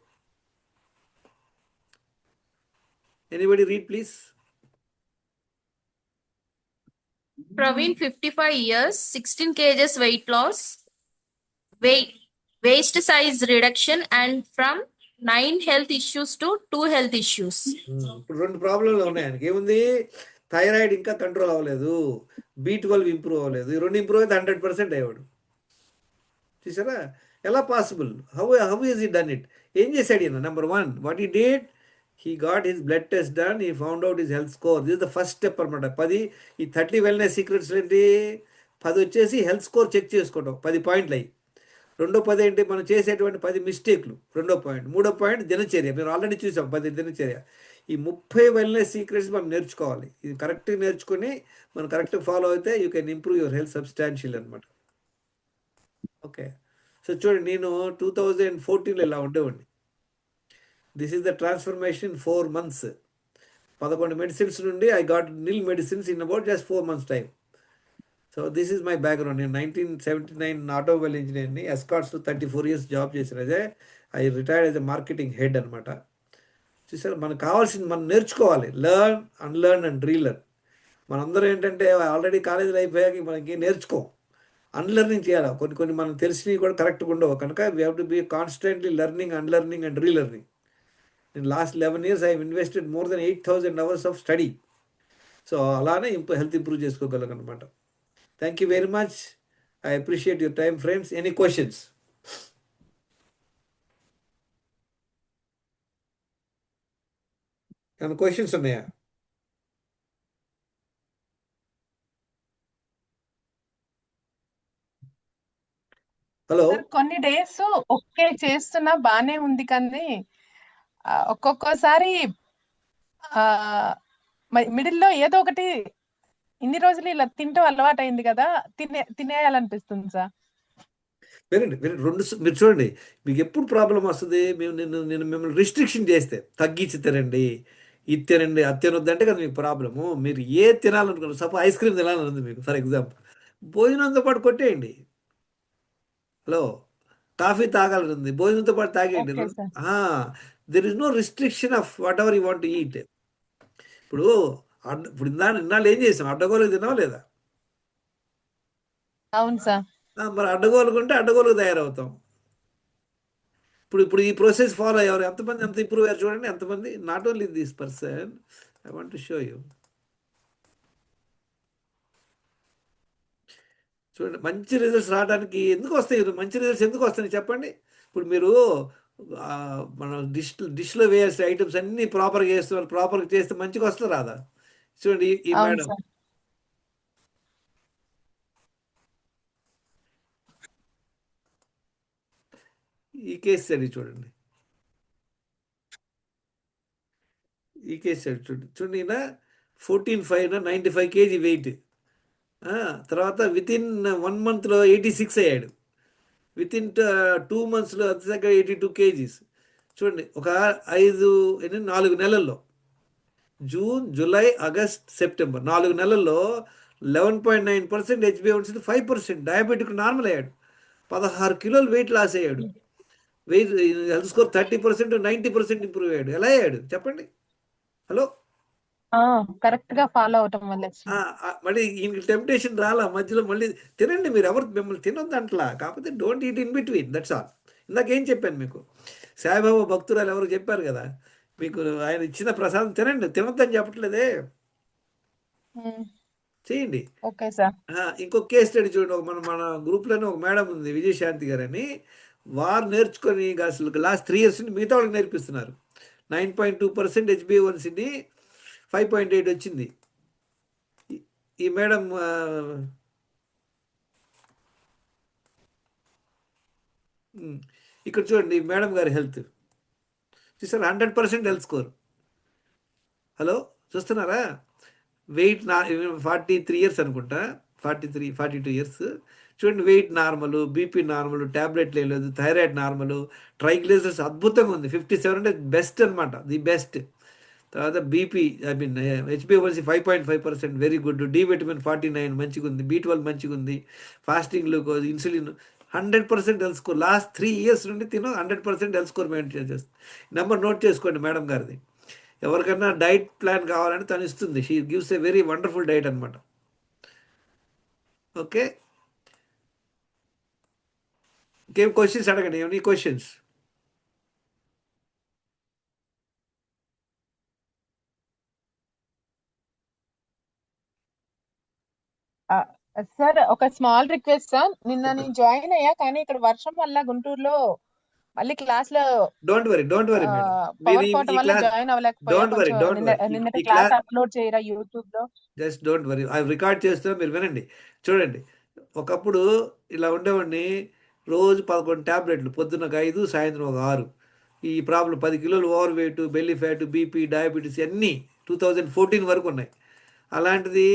Anybody read please. Praveen, 55 years, 16 kgs weight loss, waist size reduction, and from 9 health issues to 2 health issues. ఇప్పుడు 2 ప్రాబ్లంలు ఉన్నాయి ఆయనకి. ఏముంది, థైరాయిడ్ ఇంకా కంట్రోల్ అవ్వలేదు, B12 ఇంప్రూవ్ అవ్వలేదు. ఈ 2 ఇంప్రూవ్ అయితే 100% అయ్యాడు. చూసారా ఎలా పాసిబుల్, హౌ ఈజ్ ఈ డన్ ఇట్? ఏం చేశాడు ఈయన? నెంబర్ 1, వాట్ ఈ date, he got his blood test done, he found out his health score. This is the first step అనమాట. 10 ఈ 30 వెల్నెస్ సీక్రెట్స్ ఏంటి, 10 వచ్చేసి హెల్త్ స్కోర్ చెక్ చేసుకోవడం, 10 పాయింట్లు అయ్యి. 2వ 10 ఏంటి, మనం చేసేటువంటి 10 మిస్టేక్లు, 2వ పాయింట్. 3వ పాయింట్ దినచర్య, మీరు ఆల్రెడీ చూసాం 10 దినచర్య. ఈ 30 వెల్నెస్ సీక్రెట్స్ మనం నేర్చుకోవాలి. ఇది కరెక్ట్గా నేర్చుకుని మనం కరెక్ట్గా ఫాలో అయితే you can improve your health substantial అనమాట. ఓకే, సో చూడండి, నేను 2014లో ఇలా ఉండేవాడిని. This is the transformation 4 months. 11 medicines నుండి I got nil medicines in about just 4 months time. So this is my background. నేను 1979 ఆటోమొబైల్ ఇంజనీర్ని, ఎస్కాట్స్లో 34 years జాబ్ చేశాను. అదే I retired as a marketing head అనమాట. చూసారు, మనకు కావాల్సింది మనం నేర్చుకోవాలి, లెర్న్, అన్లెర్న్ అండ్ రీలెర్న్. మనందరం ఏంటంటే ఆల్రెడీ కాలేజీలో అయిపోయాక మనకి నేర్చుకోం, అన్లెర్నింగ్ చేయాలి. కొన్ని మనకు తెలిసినవి కూడా కరెక్ట్గా ఉండవు, కనుక we have to be constantly learning, unlearning and relearning. In last 11 years I invested more than 8,000 hours of study. So అలానే హెల్త్ ఇంప్రూవ్ చేసుకోగలం అనమాట. Thank you very much. I appreciate your time friends. Any questions? ఏమైనా questions ఉన్నాయా? Hello. Sir కొన్ని days okay చేస్తున్నా బానే ఉంది, కానీ ఒక్కొక్కసారి మిడిల్లో ఏదో ఒకటి ఇన్ని రోజులు ఇలా తింటూ అలవాటు అయింది కదా, తినేయాలనిపిస్తుంది సార్. వినండి మీరు చూడండి, మీకు ఎప్పుడు ప్రాబ్లం వస్తుంది, నేను మిమ్మల్ని రిస్ట్రిక్షన్ చేస్తే తగ్గించి తినండి, ఇది తినండి, అది తినొద్దు అంటే కదా మీకు ప్రాబ్లము. మీరు ఏ తినాలనుకున్నారు, సపోజ్ ఐస్ క్రీమ్ తినాలని ఉంది మీకు, ఫర్ ఎగ్జాంపుల్, భోజనంతో పాటు కొట్టేయండి. హలో, కాఫీ తాగాలని ఉంది, భోజనంతో పాటు తాగేయండి. Okay sir. There is no restriction of whatever you want to eat. ఇప్పుడు ఇన్నాళ్ళు ఏం చేసాం, అడ్డగోలుగా తినావా లేదా? అవును సార్. మరి అడ్డగోలుకుంటే అడ్డగోలుగా తయారవుతాం. ఇప్పుడు ఈ ప్రాసెస్ ఫాలో అయ్యారు ఎంతమంది, ఎంత ఇంప్రూవ్ అయ్యారు చూడండి, ఎంతమంది. Not only this person, I want to show you. చూడండి, మంచి రిజల్ట్స్ రావడానికి ఎందుకు వస్తాయి, మంచి రిజల్ట్స్ ఎందుకు వస్తాయి చెప్పండి. ఇప్పుడు మీరు మనం డిష్లో వేయాల్సిన ఐటమ్స్ అన్నీ ప్రాపర్గా చేస్తున్నారు, ప్రాపర్గా చేస్తే మంచిగా వస్తుంది రాదా? చూడండి ఈ అవును మేడం, సార్. ఈ కేస్ స్టడీ చూడండి, ఈ కేస్ స్టడీ చూడండి. ఈయన 14.5 95 kg వెయిట్, తర్వాత వితిన్ 1 monthలో 86 అయ్యాడు, వితిన్ 2 monthsలో అతి దగ్గర 82 kgs. చూడండి, ఒక 4 నెలల్లో, జూన్, జూలై, ఆగస్ట్, సెప్టెంబర్ 4 నెలల్లో 11.9% HbA1c, 5% డయాబెటిక్ నార్మల్ అయ్యాడు, 16 kilos వెయిట్ లాస్ అయ్యాడు, వెయిట్ హెల్త్ స్కోర్ 30% 90% ఇంప్రూవ్ అయ్యాడు. ఎలా అయ్యాడు చెప్పండి? హలో, కరెక్ట్ గా ఫాలో అవటం వల్ల. మళ్ళీ ఈయనకి టెంప్టేషన్ రాలా మధ్యలో, మళ్ళీ తినండి, మీరు ఎవరు మిమ్మల్ని తినొద్దంట్లా, కాకపోతే don't eat in between, that's all. ఇందాకేం చెప్పాను మీకు, సాయిబాబా భక్తురాలు ఎవరు చెప్పారు కదా, మీకు ఆయన ఇచ్చిన ప్రసాదం తినండి, తినొద్దని చెప్పట్లేదే, చేయండి. Okay sir. ఇంకొక కేస్ స్టడీ చూడండి, మన గ్రూప్లోనే ఒక మేడం ఉంది, విజయశాంతి గారు అని. వారు నేర్చుకొని అసలు లాస్ట్ 3 years నుండి మిగతా వాళ్ళకి నేర్పిస్తున్నారు. 9.2% HbA1cని 5.8 వచ్చింది. ఈ మేడం ఇక్కడ చూడండి, మేడం గారి హెల్త్ చూసారు, 100% హెల్త్ స్కోర్. హలో, చూస్తున్నారా? వెయిట్ 43 years అనుకుంటా, 42 years. చూడండి, వెయిట్ నార్మల్, బీపీ నార్మల్, ట్యాబ్లెట్లు వేయలేదు, థైరాయిడ్ నార్మల్, ట్రైగ్లిజరైడ్స్ అద్భుతంగా ఉంది, 57 అంటే బెస్ట్ అనమాట, ది బెస్ట్. తర్వాత BP HbA1c 5.5%, very good. D vitamin 49 మంచిగా ఉంది, B12 మంచిగా ఉంది, fasting glucose, insulin 100% health score. Last 3 years నుండి 100% హెల్త్ స్కోర్ మెయింటైన్ చేస్తుంది. నెంబర్ నోట్ చేసుకోండి మేడం గారిది. ఎవరికైనా డైట్ ప్లాన్ కావాలని తను ఇస్తుంది. She gives a very wonderful diet అనమాట. ఓకే, ఇంకేం క్వశ్చన్స్ అడగండి, ఎనీ క్వశ్చన్స్? సార్ ఒక స్మాల్ రిక్వెస్ట్ సార్, నిన్న నేను జాయిన్ అయ్యా, కానీ ఇక్కడ వర్షం వల్ల గుంటూరులో మళ్ళీ క్లాస్ లో డోంట్ వరీ మేడం, పవర్ పోవటం వల్ల జాయిన్ అవ్వలేకపోయా. నిన్నటి క్లాస్ అప్లోడ్ చేయరా యూట్యూబ్ లో? జస్ట్ డోంట్ వరీ, అవి రికార్డ్ చేస్తున్నా, మీరు వినండి. చూడండి, ఒకప్పుడు ఇలా ఉండేవాడిని, రోజు 11 ట్యాబ్లెట్లు, పొద్దున్న ఒక 5, సాయంత్రం ఒక 6. ఈ problem 10 kilos over weight, belly fat, BP, diabetes అన్నీ 2014 వరకు ఉన్నాయి. అలాంటిది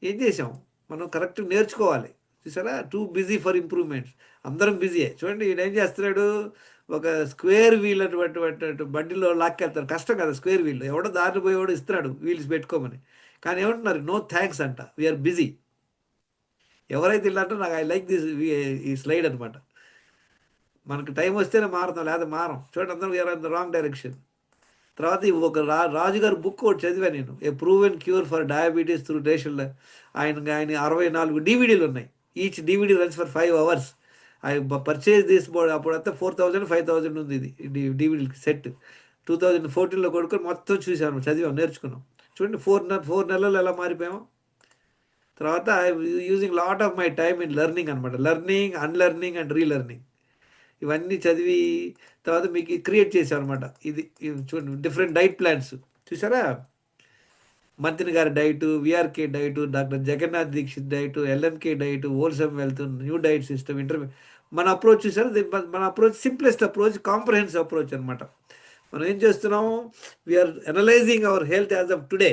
ఏం చేసాం మనం, కరెక్ట్ నేర్చుకోవాలి. చూసారా, టూ బిజీ ఫర్ ఇంప్రూవ్మెంట్స్, అందరం బిజీయే. చూడండి, ఈయన ఏం చేస్తున్నాడు, ఒక స్క్వేర్ వీల్ అటువంటి బండిలో లాక్కెళ్తారు, కష్టం కదా స్క్వేర్ వీల్, ఎవడో దారిని పోయేవాడు ఇస్తున్నాడు వీల్స్ పెట్టుకోమని, కానీ ఏమంటున్నారు, నో థ్యాంక్స్ అంట, వీఆర్ బిజీ. ఎవరైతే ఇల్లంటే నాకు ఐ లైక్ దిస్, ఈ స్లైడ్ అనమాట. మనకు టైం వస్తేనే మారుతాం, లేదా మారం. చూడండి, అందరూ we're in the wrong direction. తర్వాత ఒక రాజుగారి బుక్ ఒకటి చదివాను నేను, a proven cure for diabetes through రేషన్లో. ఆయన 64 DVDలు ఉన్నాయి, each DVD runs for 5 hours. I purchase this board, అప్పుడు అంతా 4,000 5,000 ఉంది ఇది DVD సెట్. 2014లో కొడుకొని మొత్తం చూసాను, చదివాం, నేర్చుకున్నాం. చూడండి 4 నెలలు ఎలా మారిపోయాము. తర్వాత using lot of my time in learning అనమాట. లెర్నింగ్, అన్లెర్నింగ్ అండ్ రీలెర్నింగ్ ఇవన్నీ చదివి తర్వాత మీకు క్రియేట్ చేసాం అనమాట. ఇది చూడండి, డిఫరెంట్ డైట్ ప్లాన్స్ చూసారా. మంత్రి గారి diet, VRK diet, doctor Jagannath Dixit diet, LMK diet, wholesome wealth, new diet system, మన అప్రోచ్ చూసారు. మన approach simplest approach, comprehensive approach అనమాట. మనం ఏం చేస్తున్నాము, we're analysing our health as of today.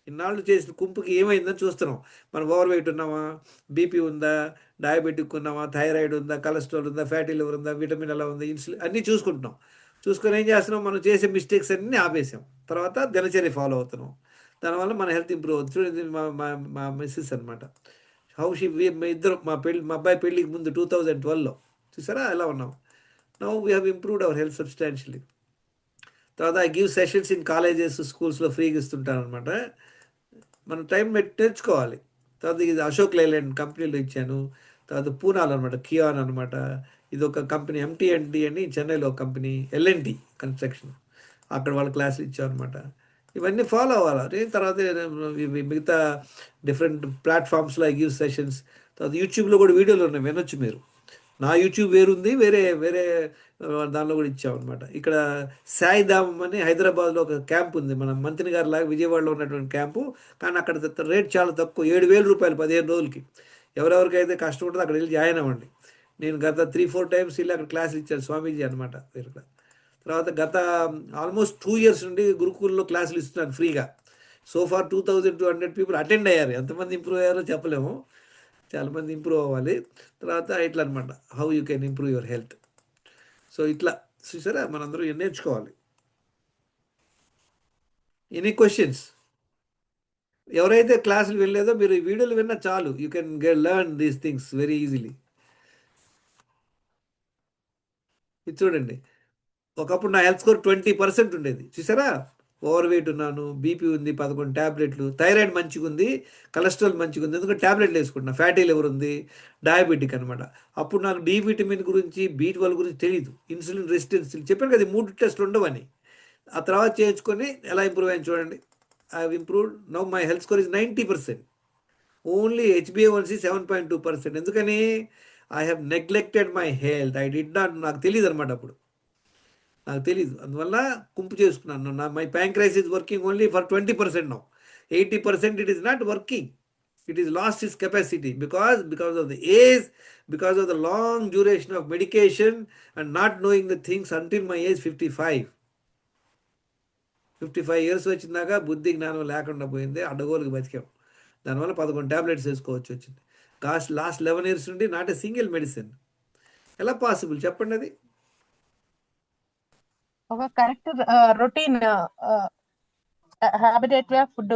ఇన్నాళ్ళు చేసిన కుంపుకి ఏమైందని చూస్తున్నాం. మనం ఓవర్ వెయిట్ ఉన్నామా, బీపీ ఉందా, డయాబెటిక్ ఉన్నామా, థైరాయిడ్ ఉందా, కొలెస్ట్రాల్ ఉందా, ఫ్యాటీ లివర్ ఉందా, విటమిన్ ఎలా ఉంది, ఇన్సులిన్ అన్నీ చూసుకుంటున్నాం. చూసుకొని ఏం చేస్తున్నాం, మనం చేసే మిస్టేక్స్ అన్నీ ఆపేసాం. తర్వాత దినచర్య ఫాలో అవుతున్నాం. దానివల్ల మన హెల్త్ ఇంప్రూవ్ అవుతుంది. చూడండి, మా మిస్సెస్ అనమాట. మా అబ్బాయి పెళ్ళికి ముందు 2012లో చూసారా ఎలా ఉన్నాం. Now we have improved our health substantially. తర్వాత I give sessions in colleges, స్కూల్స్లో ఫ్రీగా ఇస్తుంటాను అనమాట. మనం టైం నేర్చుకోవాలి. తర్వాత ఇది అశోక్ లైలాండ్ కంపెనీలో ఇచ్చాను. తర్వాత పూనాలో అనమాట, కియాన్ అనమాట, ఇది ఒక కంపెనీ, MT&D అని చెన్నైలో ఒక కంపెనీ, L&T కన్స్ట్రక్షన్, అక్కడ వాళ్ళ క్లాసులు ఇచ్చాం అనమాట. ఇవన్నీ ఫాలో అవ్వాలి. తర్వాత మిగతా డిఫరెంట్ ప్లాట్ఫామ్స్లో ఐ గివ్ సెషన్స్. తర్వాత యూట్యూబ్లో కూడా వీడియోలు ఉన్నాయి, వినొచ్చు మీరు. నా యూట్యూబ్ వేరుంది, వేరే దానిలో కూడా ఇచ్చామన్నమాట. ఇక్కడ సాయిధామం అని హైదరాబాద్లో ఒక క్యాంప్ ఉంది, మన మంత్రి గారి లాగా విజయవాడలో ఉన్నటువంటి క్యాంపు. కానీ అక్కడ రేట్ చాలా తక్కువ, 7,000 రూపాయలు 15 రోజులకి. ఎవరెవరికైతే కష్టం ఉంటుందో అక్కడ వెళ్ళి జాయిన్ అవ్వండి. నేను గత 3-4 టైమ్స్ వెళ్ళి అక్కడ క్లాసులు ఇచ్చాను, స్వామీజీ అనమాట. తర్వాత గత ఆల్మోస్ట్ 2 years నుండి గురుకుల్లో క్లాసులు ఇస్తున్నాను ఫ్రీగా. సో ఫార్ 2,200 పీపుల్ అటెండ్ అయ్యారు. ఎంతమంది ఇంప్రూవ్ అయ్యారో చెప్పలేము, చాలామంది ఇంప్రూవ్ అవ్వాలి. తర్వాత ఇట్లా అనమాట, how you can improve your health. So ఇట్లా చూసారా, మనందరూ నేర్చుకోవాలి. Any questions? ఎవరైతే క్లాసులు వెళ్ళలేదో మీరు ఈ వీడియోలు విన్నా చాలు, you can learn these things very easily. ఇది చూడండి, ఒకప్పుడు నా హెల్త్ స్కోర్ 20% ఉండేది చూసారా. ఓవర్ వెయిట్ ఉన్నాను, బీపీ ఉంది, 11 ట్యాబ్లెట్లు, థైరాయిడ్ మంచిగా ఉంది, కొలెస్ట్రాల్ మంచిగా ఉంది, ఎందుకంటే ట్యాబ్లెట్లు వేసుకుంటున్నా, ఫ్యాటీ లివర్ ఉంది, డయాబెటిక్ అనమాట. అప్పుడు నాకు డి విటమిన్ గురించి, B12 గురించి తెలియదు, ఇన్సులిన్ రెసిస్టెన్స్ చెప్పాను కదా, 3 టెస్ట్లు ఉండవని. ఆ తర్వాత చేయించుకొని ఎలా ఇంప్రూవ్ అయ్యాను చూడండి. I have improved. Now my health score is 90%. Only HbA1c 7.2%. ఎందుకని? I have neglected my health. I did not, నాకు తెలియదు అనమాట, అప్పుడు నాకు తెలీదు. అందువల్ల కుంపు చేసుకున్నాను. My pancreas is working only for 20% now. 80% it is not working. It is lost is capacity because of the age, because of the long duration of medication and not knowing the things until my age 55. 55 years వచ్చిందాక బుద్ధి జ్ఞానం లేకుండా పోయింది, అడ్డగోలుకి బతికాం. దానివల్ల 11 tablets వేసుకోవచ్చు వచ్చింది. Last 11 years నుండి not a single medicine. ఎలా possible చెప్పండి? అది ఒక కరెక్ట్ రొటీన్ హ్యాబిటేట్ గా ఫుడ్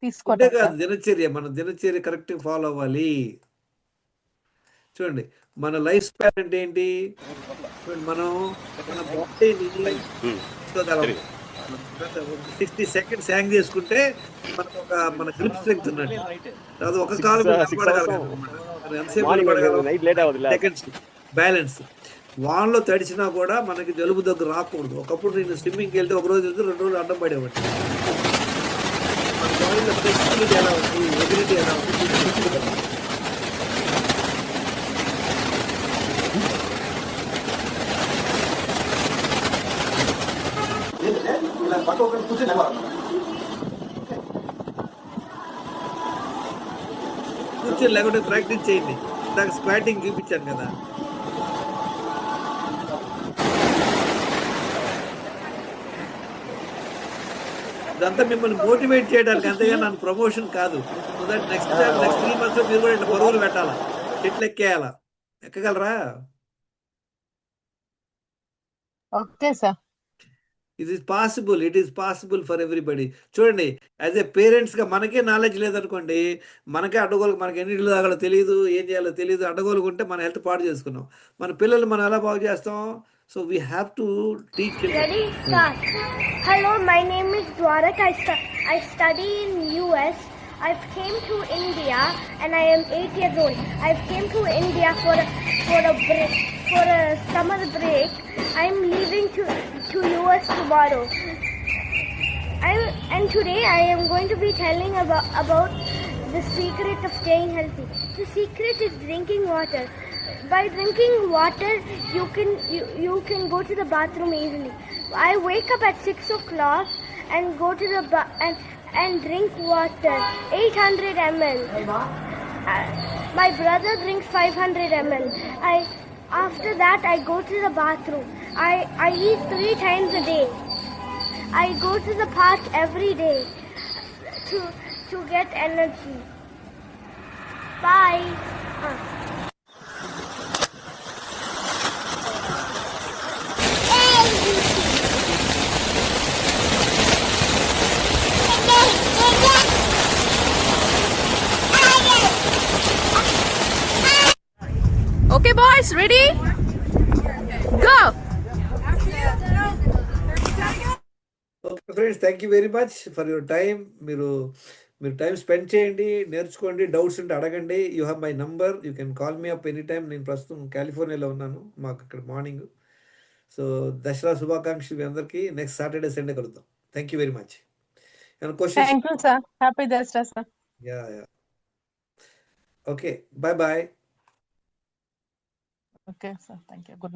తీసుకోవడం కాదు, దినచర్య. మన దినచర్య కరెక్ట్ ఫాలో అవ్వాలి. చూడండి, మన లైఫ్ స్పాన్ అంటే ఏంటి? మనం మన బాడీని 60 seconds హ్యాంగ్ చేసుకుంటే మనకు మన గ్రిప్ స్ట్రెంగ్త్ ఉన్నట్టు. తర్వాత ఒక కాలు బ్యాలెన్స్. వాన్లో తడిచినా కూడా మనకి జలుబు దగ్గర రాకూడదు. ఒకప్పుడు నేను స్విమ్మింగ్కి వెళ్తే ఒక రోజు 2 రోజులు అడ్డం పడేవాడు. మన బాడీలో ఫ్లెక్సిబిలిటీ ఎలా ఉంది, ఎబిలిటీ ఎలా ఉంది, కూర్చొని లేకుంటే ప్రాక్టీస్ చేయండి. నాకు స్క్వాటింగ్ చూపించాను కదా. ఇదంతా మిమ్మల్ని మోటివేట్ చేయడానికి, అంతేగాని నన్ను ప్రమోషన్ కాదు. సో దట్ నెక్స్ట్ 3 months మీరు కూడా ఇట్లా బరువులు పెట్టాలా, ఇట్లా ఎక్కేయాలా. ఎక్కగలరా? Okay sir. It is possible for everybody. చూడండి, యాజ్ ఏ పేరెంట్స్గా మనకే నాలెడ్జ్ లేదనుకోండి, మనకే అడ్డగోలుకు, మనకి ఎన్ని ఇళ్ళు తాగాలో తెలియదు, ఏం చేయాలో తెలియదు, అడ్డగోలుకు ఉంటే మన హెల్త్ పాడు చేసుకున్నాం. మన పిల్లలు మనం ఎలా బాగు చేస్తాం? So we have to teach. Ready, start. Hello, my name is Dwarak. I study in US. I've came to India and I am 8 years old. I've came to India for a break. for a summer break. I'm leaving to US tomorrow. And today I am going to be telling about the secret of staying healthy. The secret is drinking water. By drinking water, you can go to the bathroom easily. I wake up at 6 o'clock and go to the and drink water, 800 ml. My brother drinks 500 ml. After that I go to the bathroom. I eat 3 times a day. I go to the park every day to get energy. Bye. Okay, boys, ready? Go! Okay friends, thank you very much for your time. మీరు time spend చేయండి, నేర్చుకోండి, doubts ఉంటే అడగండి. You have my number, you can call me up any time. నేను ప్రస్తుతం కాలిఫోర్నియాలో ఉన్నాను, మాకు ఇక్కడ మార్నింగ్. సో దసరా శుభాకాంక్షలు మీ అందరికీ. నెక్స్ట్ సాటర్డే సండే కలుద్దాం. Thank you very much. ఏమైనా questions? Thank you sir. Happy Dasara sir. Yeah. Okay, bye bye. Okay sir, thank you. Good